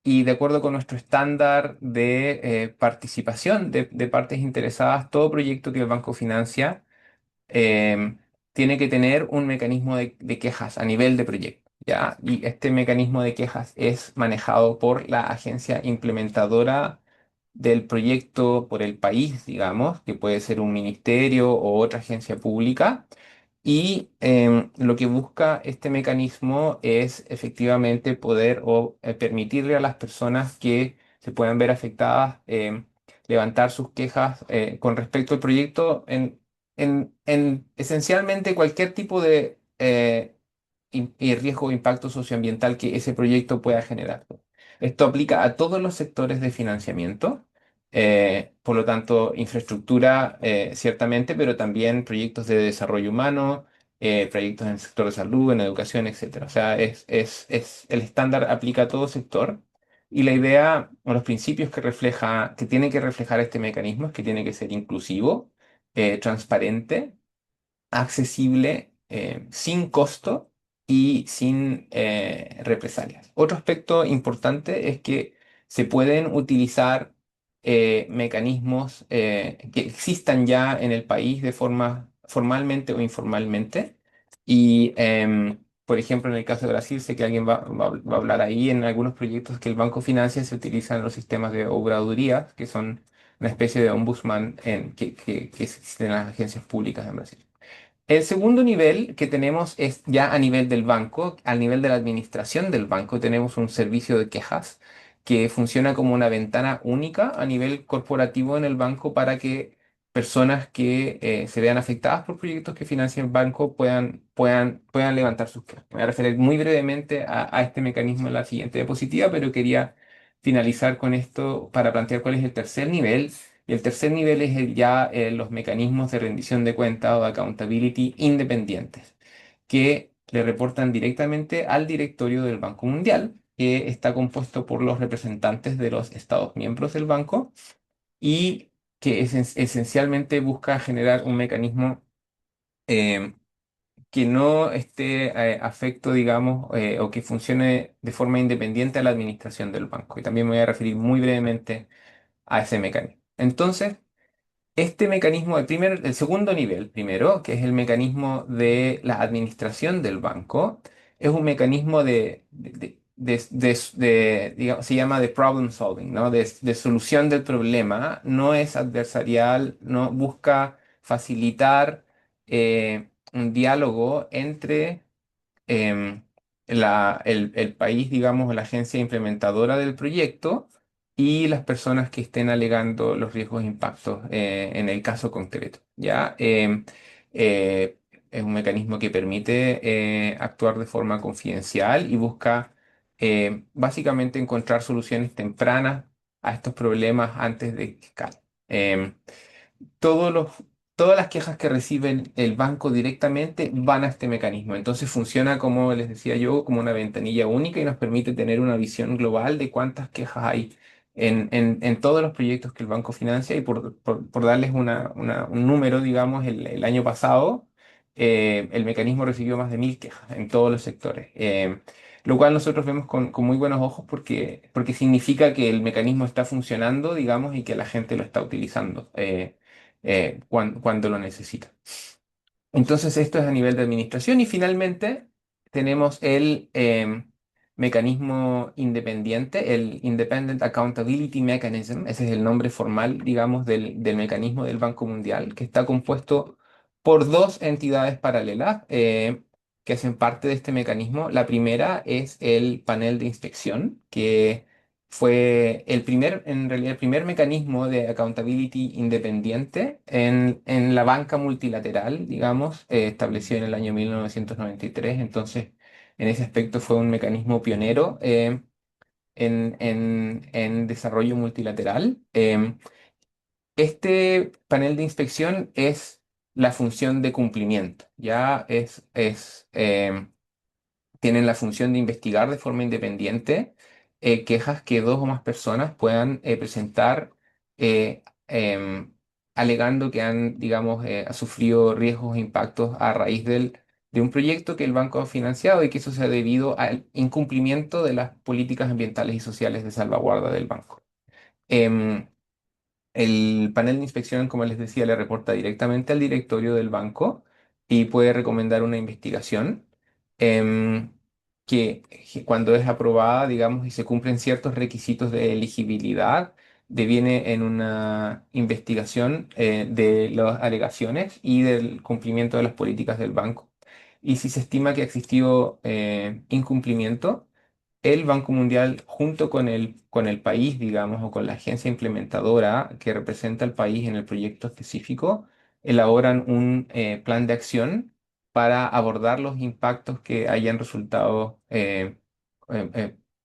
Speaker 6: y de acuerdo con nuestro estándar de participación de partes interesadas, todo proyecto que el banco financia em, tiene que tener un mecanismo de quejas a nivel de proyecto, ¿ya? Y este mecanismo de quejas es manejado por la agencia implementadora del proyecto por el país, digamos, que puede ser un ministerio o otra agencia pública. Y lo que busca este mecanismo es efectivamente poder o permitirle a las personas que se puedan ver afectadas levantar sus quejas con respecto al proyecto en esencialmente cualquier tipo de y riesgo o impacto socioambiental que ese proyecto pueda generar. Esto aplica a todos los sectores de financiamiento, por lo tanto, infraestructura, ciertamente, pero también proyectos de desarrollo humano, proyectos en el sector de salud, en educación, etcétera. O sea, el estándar aplica a todo sector. Y la idea o los principios que tiene que reflejar este mecanismo es que tiene que ser inclusivo, transparente, accesible, sin costo y sin represalias. Otro aspecto importante es que se pueden utilizar mecanismos que existan ya en el país de forma formalmente o informalmente. Y, por ejemplo, en el caso de Brasil, sé que alguien va a hablar ahí, en algunos proyectos que el banco financia se utilizan los sistemas de obraduría, que son una especie de ombudsman que existen en las agencias públicas en Brasil. El segundo nivel que tenemos es ya a nivel del banco, al nivel de la administración del banco, tenemos un servicio de quejas que funciona como una ventana única a nivel corporativo en el banco para que personas que se vean afectadas por proyectos que financia el banco puedan levantar sus quejas. Me voy a referir muy brevemente a este mecanismo en la siguiente diapositiva, pero quería finalizar con esto para plantear cuál es el tercer nivel. Y el tercer nivel es ya los mecanismos de rendición de cuentas o de accountability independientes, que le reportan directamente al directorio del Banco Mundial, que está compuesto por los representantes de los Estados miembros del banco y que esencialmente busca generar un mecanismo eh, que no esté afecto, digamos, o que funcione de forma independiente a la administración del banco. Y también me voy a referir muy brevemente a ese mecanismo. Entonces, este mecanismo, el segundo nivel, primero, que es el mecanismo de la administración del banco, es un mecanismo digamos, se llama de problem solving, ¿no? De solución del problema, no es adversarial, no busca facilitar un diálogo entre em, el país, digamos, la agencia implementadora del proyecto y las personas que estén alegando los riesgos e impactos en el caso concreto. ¿Ya? Eh, es un mecanismo que permite actuar de forma confidencial y busca básicamente encontrar soluciones tempranas a estos problemas antes de que escalen. Todos los, todas las quejas que reciben el banco directamente van a este mecanismo. Entonces funciona, como les decía yo, como una ventanilla única y nos permite tener una visión global de cuántas quejas hay en todos los proyectos que el banco financia. Y por darles un número, digamos, el año pasado, el mecanismo recibió más de 1.000 quejas en todos los sectores. Lo cual nosotros vemos con muy buenos ojos porque significa que el mecanismo está funcionando, digamos, y que la gente lo está utilizando. Cuando lo necesita. Entonces, esto es a nivel de administración y finalmente tenemos el mecanismo independiente, el Independent Accountability Mechanism, ese es el nombre formal, digamos, del mecanismo del Banco Mundial, que está compuesto por dos entidades paralelas que hacen parte de este mecanismo. La primera es el panel de inspección, que fue en realidad, el primer mecanismo de accountability independiente en la banca multilateral, digamos, establecido en el año 1993. Entonces, en ese aspecto fue un mecanismo pionero en desarrollo multilateral. Este panel de inspección es la función de cumplimiento, ya tienen la función de investigar de forma independiente quejas que dos o más personas puedan presentar eh, em, alegando que han, digamos, sufrido riesgos e impactos a raíz de un proyecto que el banco ha financiado y que eso se ha debido al incumplimiento de las políticas ambientales y sociales de salvaguarda del banco. Em, el panel de inspección, como les decía, le reporta directamente al directorio del banco y puede recomendar una investigación em, que cuando es aprobada, digamos, y se cumplen ciertos requisitos de elegibilidad, deviene en una investigación de las alegaciones y del cumplimiento de las políticas del banco. Y si se estima que ha existido incumplimiento, el Banco Mundial, junto con el país, digamos, o con la agencia implementadora que representa al país en el proyecto específico, elaboran un plan de acción para abordar los impactos que hayan resultado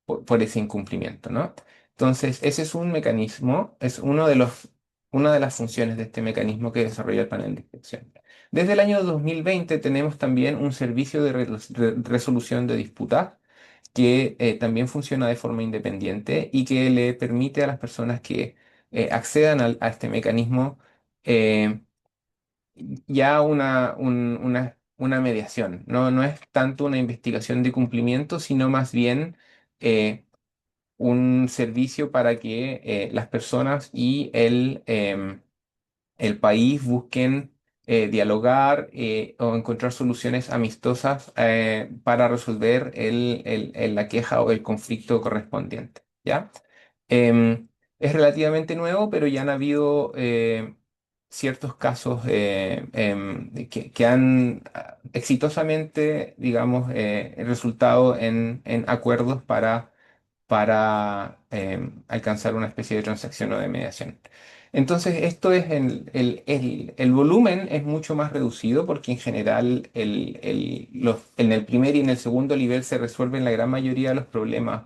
Speaker 6: por ese incumplimiento, ¿no? Entonces, ese es un mecanismo, es una de las funciones de este mecanismo que desarrolla el panel de inspección. Desde el año 2020 tenemos también un servicio de resolución de disputas que también funciona de forma independiente y que le permite a las personas que accedan a este mecanismo eh, ya una mediación. No es tanto una investigación de cumplimiento, sino más bien un servicio para que las personas y el país busquen dialogar o encontrar soluciones amistosas para resolver la queja o el conflicto correspondiente, ¿ya? Em, es relativamente nuevo, pero ya han habido ciertos casos que han exitosamente, digamos, resultado en acuerdos para alcanzar una especie de transacción o de mediación. Entonces, esto es el volumen es mucho más reducido porque en general en el primer y en el segundo nivel se resuelven la gran mayoría de los problemas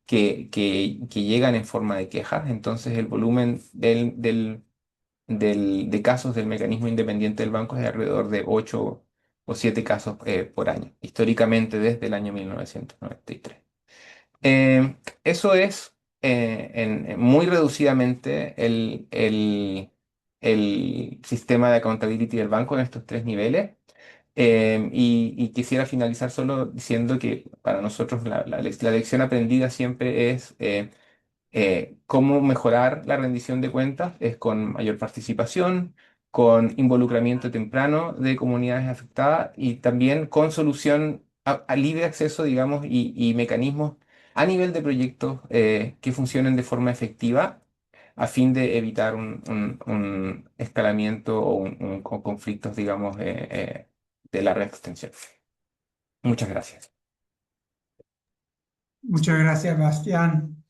Speaker 6: que llegan en forma de quejas. Entonces, el volumen de casos del mecanismo independiente del banco es de alrededor de 8 o 7 casos por año, históricamente desde el año 1993. Eso es muy reducidamente el sistema de accountability del banco en estos tres niveles. Y quisiera finalizar solo diciendo que para nosotros la lección aprendida siempre es cómo mejorar la rendición de cuentas es con mayor participación, con involucramiento temprano de comunidades afectadas y también con solución a libre acceso, digamos, y mecanismos a nivel de proyectos que funcionen de forma efectiva a fin de evitar un escalamiento o conflictos, digamos, de larga extensión. Muchas gracias.
Speaker 1: Muchas gracias, Bastián.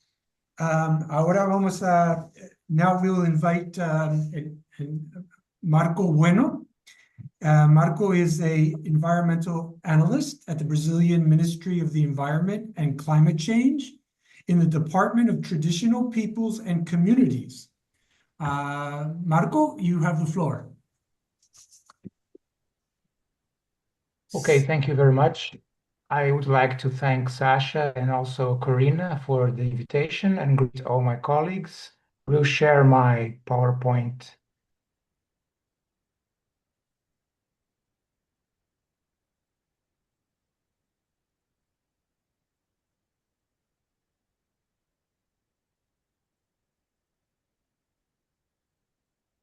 Speaker 1: Ahora vamos a, now we'll invite Marco Bueno. Marco is a environmental analyst at the Brazilian Ministry of the Environment and Climate Change in the Department of Traditional Peoples and Communities. Marco, you have the floor.
Speaker 7: Okay, thank you very much. I would like to thank Sasha and also Corina for the invitation and greet all my colleagues. We'll share my PowerPoint.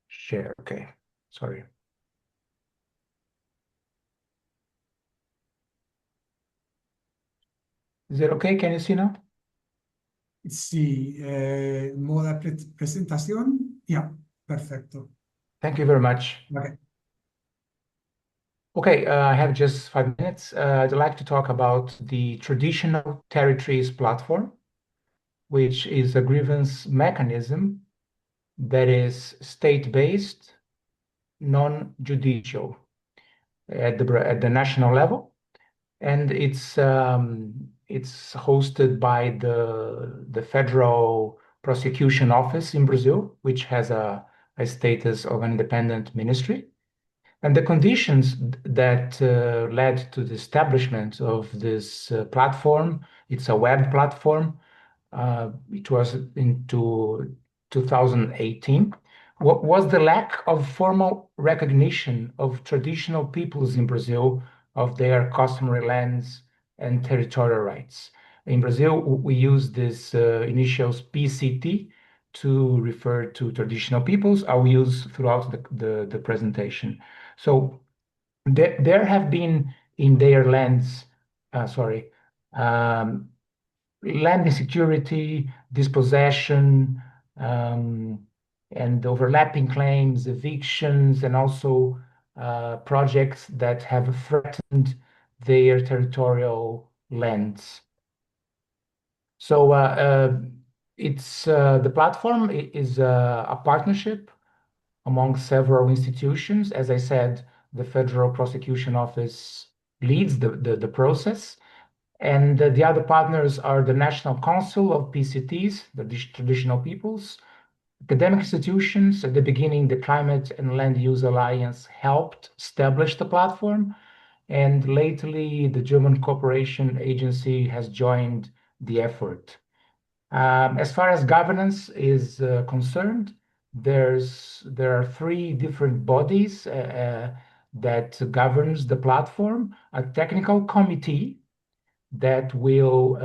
Speaker 7: Share, okay, sorry. Is it okay? Can you see now?
Speaker 1: Sí, modo presentación. Yeah, perfecto.
Speaker 7: Thank you very much.
Speaker 1: Okay.
Speaker 7: Okay, I have just 5 minutes. I'd like to talk about the Traditional Territories Platform, which is a grievance mechanism that is state-based, non-judicial at the national level, and it's hosted by the Federal Prosecution Office in Brazil, which has a status of an independent ministry. And the conditions that led to the establishment of this platform, it's a web platform, it was into 2018, was the lack of formal recognition of traditional peoples in Brazil of their customary lands and territorial rights. In Brazil, we use these initials PCT to refer to traditional peoples. I'll use throughout the presentation. So there have been in their lands, land insecurity, dispossession, and overlapping claims, evictions, and also projects that have threatened their territorial lands. So it's the platform is a partnership among several institutions. As I said, the Federal Prosecution Office leads the process. And the other partners are the National Council of PCTs, the traditional peoples, academic institutions. At the beginning, the Climate and Land Use Alliance helped establish the platform. And lately, the German Cooperation Agency has joined the effort. As far as governance is concerned, there are three different bodies that governs the platform: a technical committee that will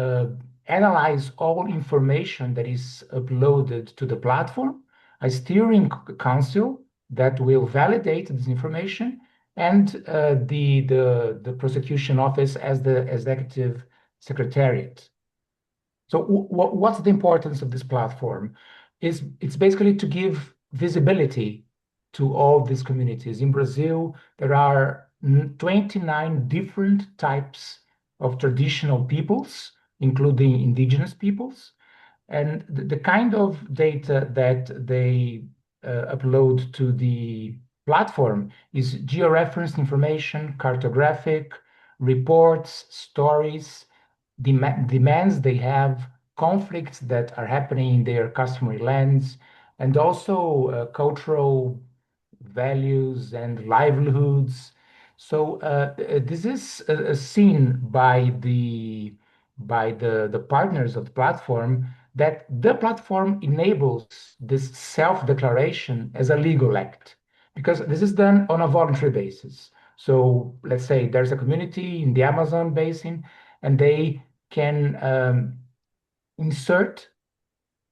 Speaker 7: analyze all information that is uploaded to the platform, a steering council that will validate this information, and the prosecution office as the executive secretariat. So what's the importance of this platform? It's basically to give visibility to all these communities. In Brazil, there are 29 different types of traditional peoples, including indigenous peoples. And the kind of data that they upload to the platform is georeferenced information, cartographic, reports, stories, demands they have, conflicts that are happening in their customary lands, and also cultural values and livelihoods. So this is seen by the partners of the platform, that the platform enables this self-declaration as a legal act, because this is done on a voluntary basis. So let's say there's a community in the Amazon basin, and they can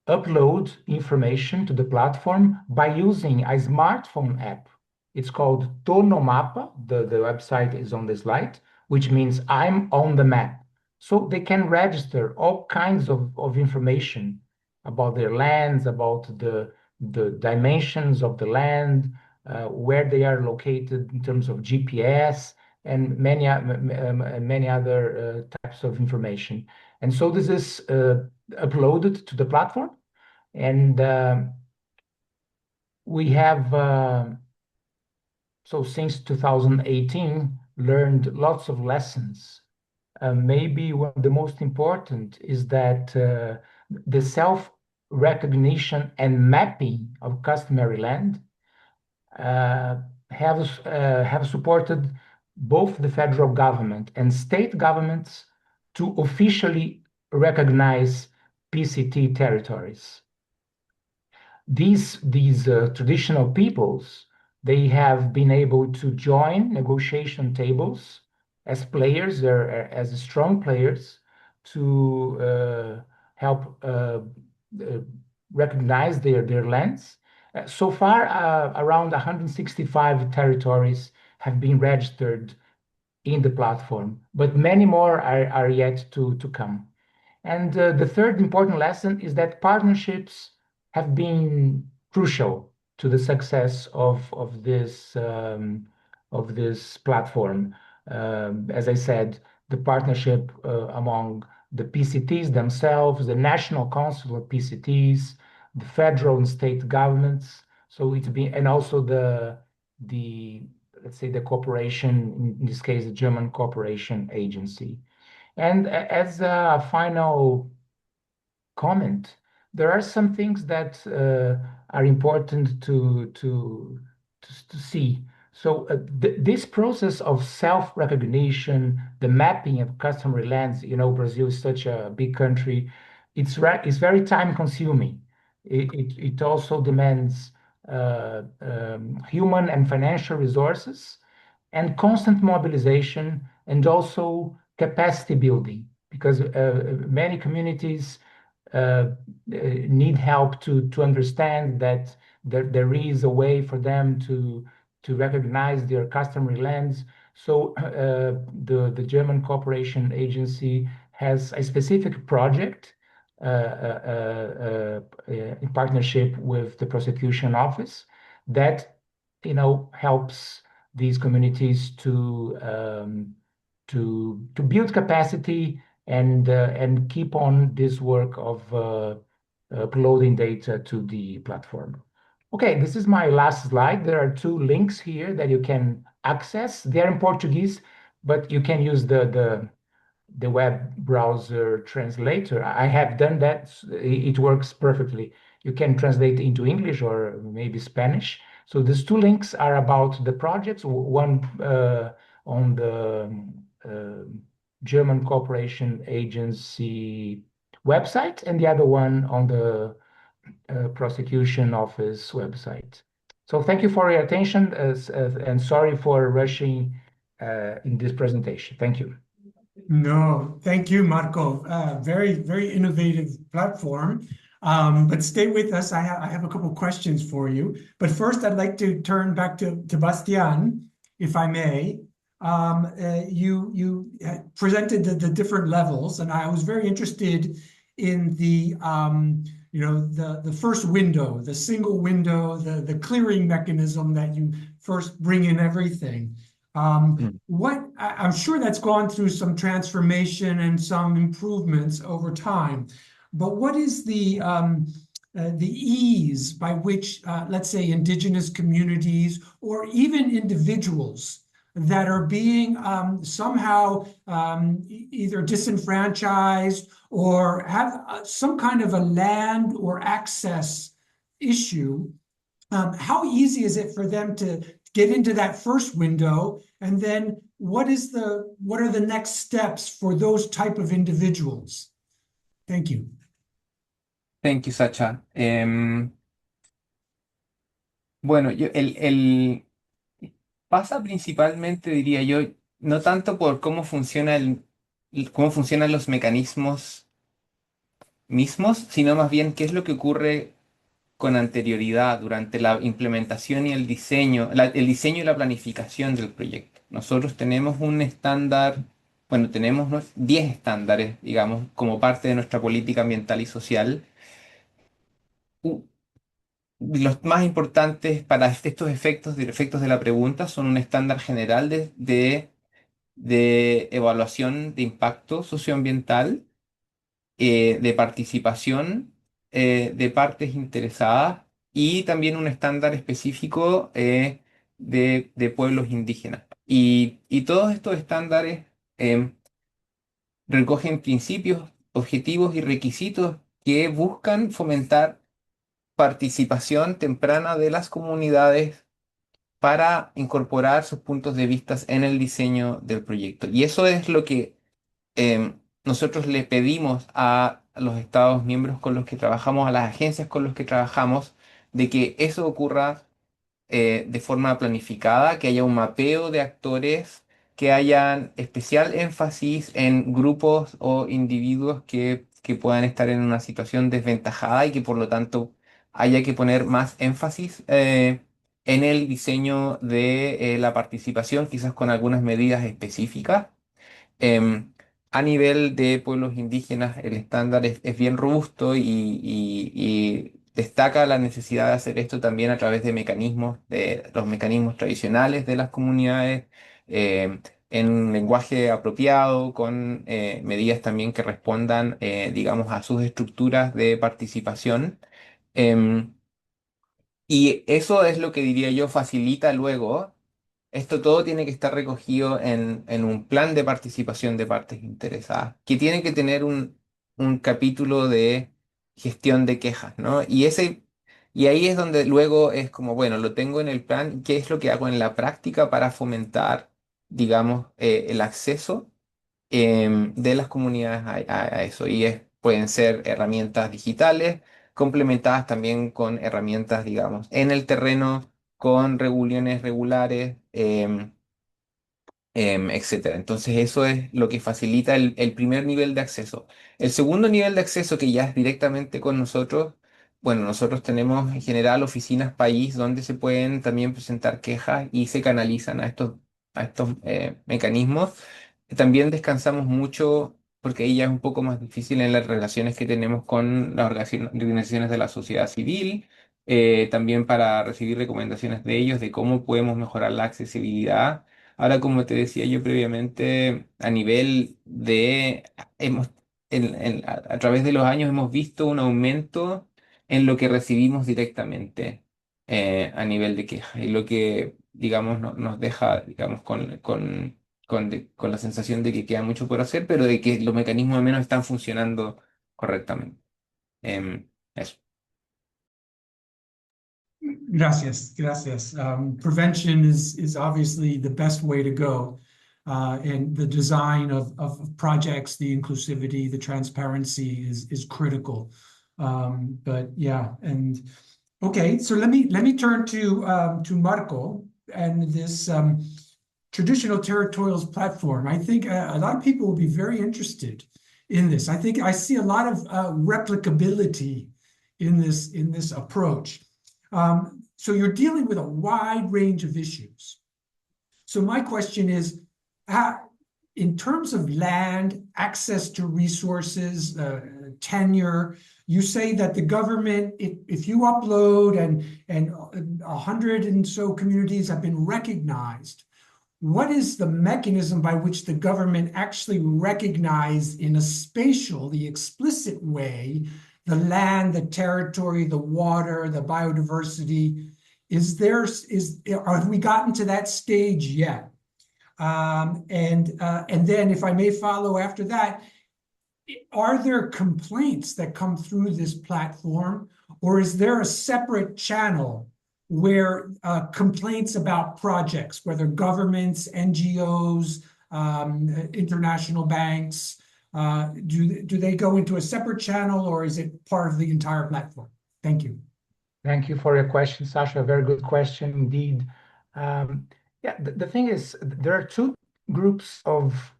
Speaker 7: upload information to the platform by using a smartphone app. It's called Tô no Mapa. The website is on the slide, which means I'm on the map. So they can register all kinds of information about their lands, about the dimensions of the land, where they are located in terms of GPS, and many other types of information. And so this is uploaded to the platform, and we have so since 2018 learned lots of lessons. Maybe one of the most important is that the self-recognition and mapping of customary land have supported both the federal government and state governments to officially recognize PCT territories. These traditional peoples, they have been able to join negotiation tables as players, as strong players, to help recognize their lands. So far, around 165 territories have been registered in the platform, but many more are yet to come. And the third important lesson is that partnerships have been crucial to the success of this platform. As I said, the partnership among the PCTs themselves, the National Council of PCTs, the federal and state governments. So it's been, and also the let's say the cooperation, in this case, the German Cooperation Agency. And as a final comment, there are some things that are important to see. So this process of self-recognition, the mapping of customary lands, Brazil is such a big country, it's very time-consuming. It also demands human and financial resources and constant mobilization and also capacity building because many communities need help to understand that there is a way for them to recognize their customary lands. So the German Cooperation Agency has a specific project in partnership with the prosecution office that helps these communities to build capacity and keep on this work of uploading data to the platform. Okay, this is my last slide. There are two links here that you can access. They're in Portuguese, but you can use the web browser translator. I have done that. It works perfectly. You can translate into English or maybe Spanish. So these two links are about the projects, one on the German Cooperation Agency website and the other one on the prosecution office website. So thank you for your attention and sorry for rushing in this presentation. Thank you.
Speaker 1: No, thank you, Marco. Very, very innovative platform. But stay with us. I have a couple questions for you. But first, I'd like to turn back to Bastian, if I may. You presented the different levels, and I was very interested in the the first window, the single window, the clearing mechanism that you first bring in everything. I'm sure that's gone through some transformation and some improvements over time, but what is the ease by which, let's say, indigenous communities or even individuals that are being somehow either disenfranchised or have some kind of a land or access issue, how easy is it for them to get into that first window, and then what are the next steps for those type of individuals? Thank you.
Speaker 6: Thank you, Sacha. Bueno, pasa principalmente, diría yo, no tanto por cómo cómo funcionan los mecanismos mismos, sino más bien qué es lo que ocurre con anterioridad durante la implementación y el diseño, el diseño y la planificación del proyecto. Nosotros tenemos un estándar, bueno, tenemos 10 estándares, digamos, como parte de nuestra política ambiental y social. Los más importantes para estos efectos de la pregunta son un estándar general de evaluación de impacto socioambiental, de participación de partes interesadas y también un estándar específico de pueblos indígenas. Y todos estos estándares recogen principios, objetivos y requisitos que buscan fomentar participación temprana de las comunidades para incorporar sus puntos de vista en el diseño del proyecto. Y eso es lo que nosotros le pedimos a los Estados miembros con los que trabajamos, a las agencias con los que trabajamos, de que eso ocurra de forma planificada, que haya un mapeo de actores, que hayan especial énfasis en grupos o individuos que puedan estar en una situación desventajada y que por lo tanto haya que poner más énfasis en el diseño de la participación, quizás con algunas medidas específicas. Em, a nivel de pueblos indígenas, el estándar es bien robusto y destaca la necesidad de hacer esto también a través de los mecanismos tradicionales de las comunidades, en un lenguaje apropiado, con medidas también que respondan, digamos, a sus estructuras de participación. Em, y eso es lo que diría yo facilita luego. Esto todo tiene que estar recogido en un plan de participación de partes interesadas, que tiene que tener un capítulo de gestión de quejas, ¿no? Y Y ahí es donde luego es como, bueno, lo tengo en el plan, ¿qué es lo que hago en la práctica para fomentar, digamos, el acceso de las comunidades a eso? Y pueden ser herramientas digitales, complementadas también con herramientas, digamos, en el terreno, con reuniones regulares. Etcétera. Entonces eso es lo que facilita el primer nivel de acceso. El segundo nivel de acceso, que ya es directamente con nosotros, bueno, nosotros tenemos en general oficinas país donde se pueden también presentar quejas y se canalizan a estos mecanismos. También descansamos mucho porque ahí ya es un poco más difícil en las relaciones que tenemos con las organizaciones de la sociedad civil, también para recibir recomendaciones de ellos de cómo podemos mejorar la accesibilidad. Ahora, como te decía yo previamente, a nivel de, hemos, a través de los años hemos visto un aumento en lo que recibimos directamente a nivel de quejas y lo que, digamos, nos deja, digamos, con la sensación de que queda mucho por hacer, pero de que los mecanismos al menos están funcionando correctamente. Eso.
Speaker 1: Gracias, gracias. Prevention is obviously the best way to go. And the design of projects, the inclusivity, the transparency is critical. But yeah, and okay, so let me turn to Marco and this traditional territorials platform. I think a lot of people will be very interested in this. I think I see a lot of replicability in this approach. So you're dealing with a wide range of issues. So my question is, in terms of land, access to resources, tenure, you say that the government, if you upload and 100 and so communities have been recognized, what is the mechanism by which the government actually recognizes in a spatial, the explicit way, the land, the territory, the water, the biodiversity? Have we gotten to that stage yet? And then, if I may follow after that, are there complaints that come through this platform, or is there a separate channel where complaints about projects, whether governments, NGOs, international banks, do they go into a separate channel, or is it part of the entire platform? Thank you.
Speaker 7: Thank you for your question, Sasha. A very good question indeed. Yeah, the thing is, there are two groups of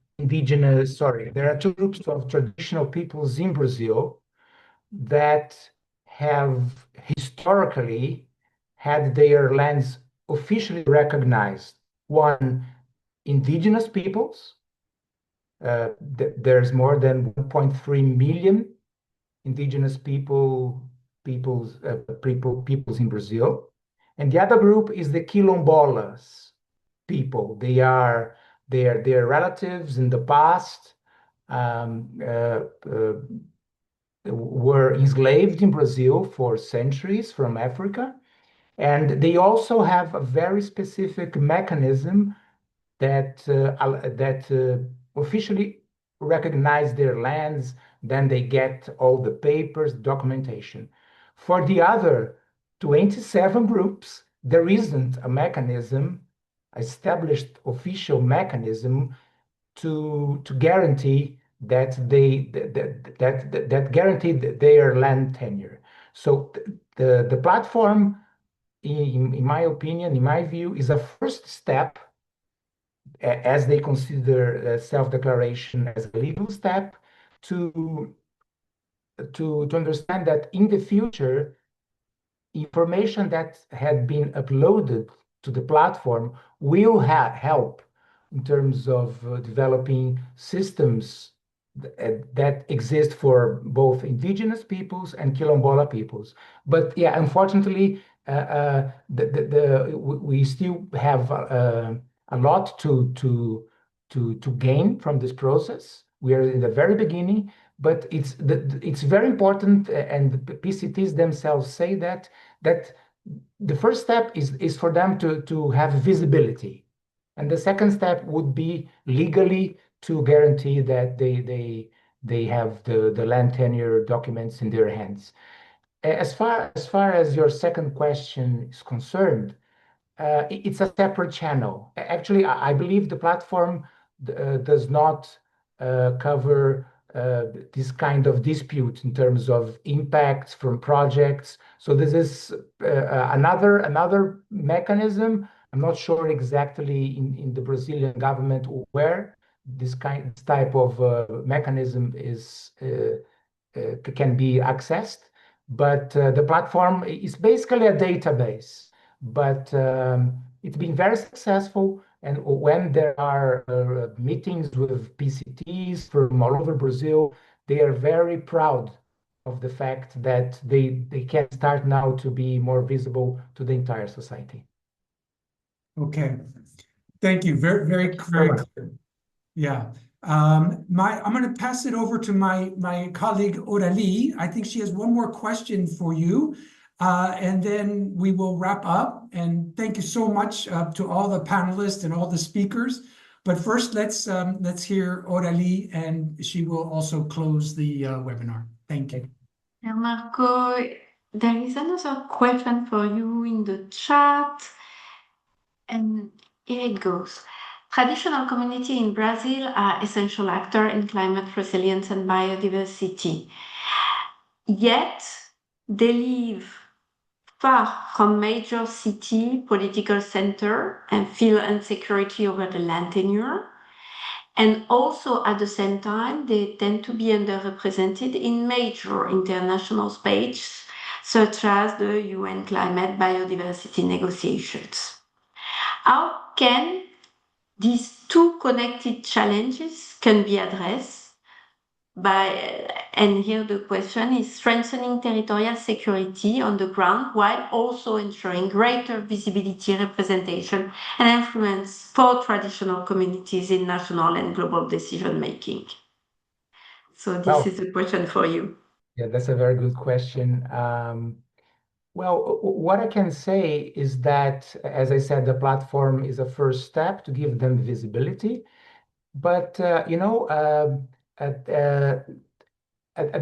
Speaker 7: traditional peoples in Brazil that have historically had their lands officially recognized. One, indigenous peoples. There's more than 1.3 million indigenous peoples in Brazil. And the other group is the quilombolas people. They are their relatives in the past were enslaved in Brazil for centuries from Africa. And they also have a very specific mechanism that officially recognize their lands. Then they get all the papers, documentation. For the other 27 groups, there isn't a mechanism, established official mechanism to guarantee that guarantee their land tenure. So the platform, in my opinion, in my view, is a first step, as they consider self-declaration as a legal step, to understand that in the future, information that had been uploaded to the platform will help in terms of developing systems that exist for both indigenous peoples and quilombola peoples. But yeah, unfortunately, we still have a lot to gain from this process. We are in the very beginning, but it's very important, and the PCTs themselves say that the first step is for them to have visibility, and the second step would be legally to guarantee that they have the land tenure documents in their hands. As far as your second question is concerned, it's a separate channel. Actually, I believe the platform does not cover this kind of dispute in terms of impacts from projects. So this is another mechanism. I'm not sure exactly in the Brazilian government where this type of mechanism is can be accessed, but the platform is basically a database. But it's been very successful, and when there are meetings with PCTs from all over Brazil, they are very proud of the fact that they can start now to be more visible to the entire society.
Speaker 1: Okay. Thank you. Very clear. Yeah. I'm going to pass it over to my colleague Aurélie. I think she has one more question for you, and then we will wrap up. And thank you so much to all the panelists and all the speakers. But first, let's hear Aurélie, and she will also close the webinar. Thank you.
Speaker 2: Marco, there is another question for you in the chat, and here it goes. Traditional communities in Brazil are essential actors in climate resilience and biodiversity. Yet, they live far from major city political center and feel insecurity over the land tenure. And also at the same time, they tend to be underrepresented in major international spaces, such as the UN climate biodiversity negotiations. How can these two connected challenges can be addressed by, and here the question is, strengthening territorial security on the ground while also ensuring greater visibility, representation, and influence for traditional communities in national and global decision making? So this is a question for you.
Speaker 7: Yeah, that's a very good question. Well, what I can say is that, as I said, the platform is a first step to give them visibility. But at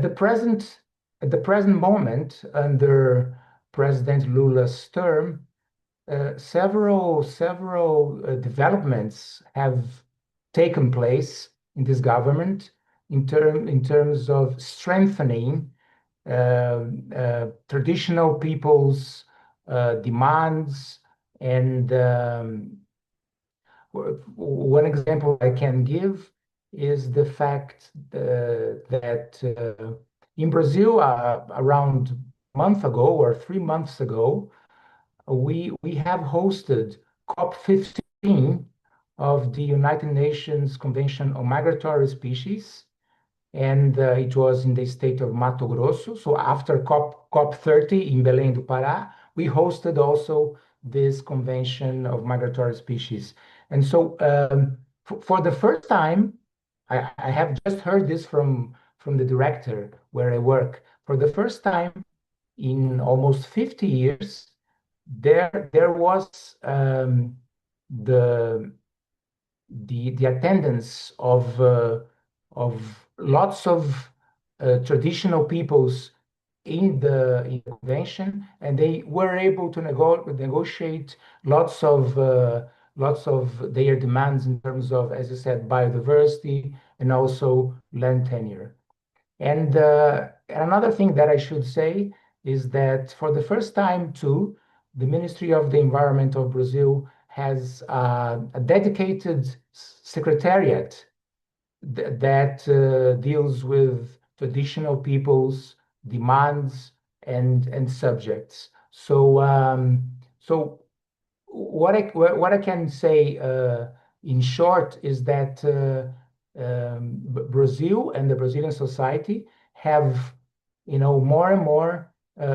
Speaker 7: the present moment, under President Lula's term, several developments have taken place in this government in terms of strengthening traditional people's demands. And one example I can give is the fact that in Brazil, around a month ago or 3 months ago, we have hosted COP15 of the United Nations Convention on Migratory Species, and it was in the state of Mato Grosso. So after COP30 in Belém do Pará, we hosted also this Convention of Migratory Species. And so for the first time, I have just heard this from the director where I work. For the first time in almost 50 years, there was the attendance of lots of traditional peoples in the convention, and they were able to negotiate lots of their demands in terms of, as you said, biodiversity and also land tenure. And another thing that I should say is that for the first time too, the Ministry of the Environment of Brazil has a dedicated secretariat that deals with traditional people's demands and subjects. So what I can say in short is that Brazil and the Brazilian society have, more and more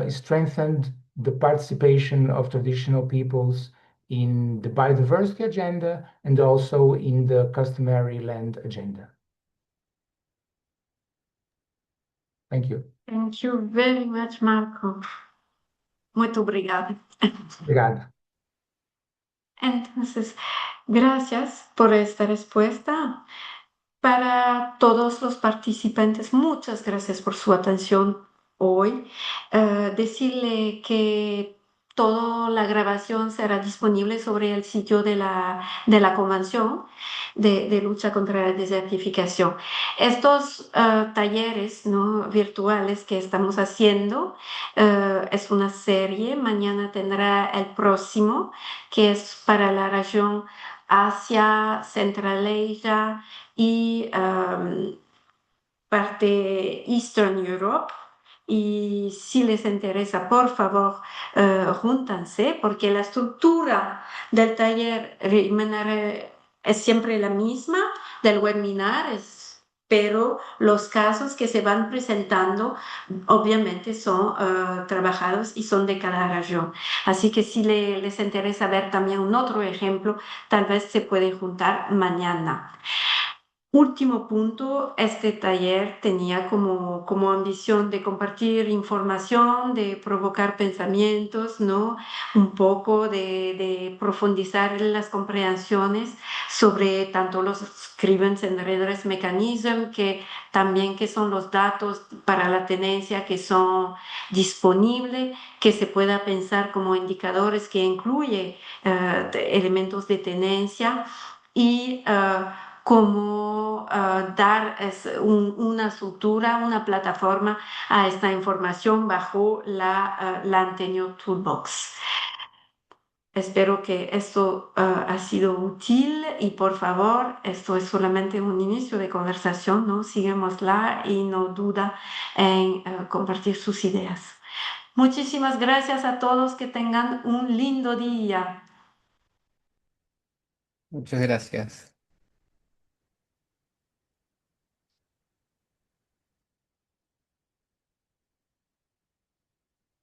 Speaker 7: strengthened the participation of traditional peoples in the biodiversity agenda and also in the customary land agenda. Thank you.
Speaker 2: Thank you very much, Marco. Muito obrigada.
Speaker 7: Obrigado.
Speaker 2: Entonces, gracias por esta respuesta. Para todos los participantes, muchas gracias por su atención. hoy, decirle que toda la grabación será disponible sobre el sitio de la Convención de lucha contra la desertificación. Estos talleres, ¿no?, virtuales que estamos haciendo es una serie. Mañana tendrá el próximo, que es para la región Asia, Central Asia y parte Eastern Europe. Y si les interesa, por favor, júntanse, porque la estructura del taller es siempre la misma, del webinar, pero los casos que se van presentando obviamente son trabajados y son de cada región. Así que si les interesa ver también un otro ejemplo, tal vez se puede juntar mañana. Último punto, este taller tenía como ambición de compartir información, de provocar pensamientos, ¿no? Un poco de profundizar en las comprensiones sobre tanto los grievance and redress mechanism, que también que son los datos para la tenencia que son disponibles, que se pueda pensar como indicadores que incluye elementos de tenencia y cómo dar una estructura, una plataforma a esta información bajo la Land Tenure Toolbox. Espero que esto ha sido útil y por favor, esto es solamente un inicio de conversación, ¿no? Sigámosla y no duda en compartir sus ideas. Muchísimas gracias a todos, que tengan un lindo día.
Speaker 6: Muchas gracias.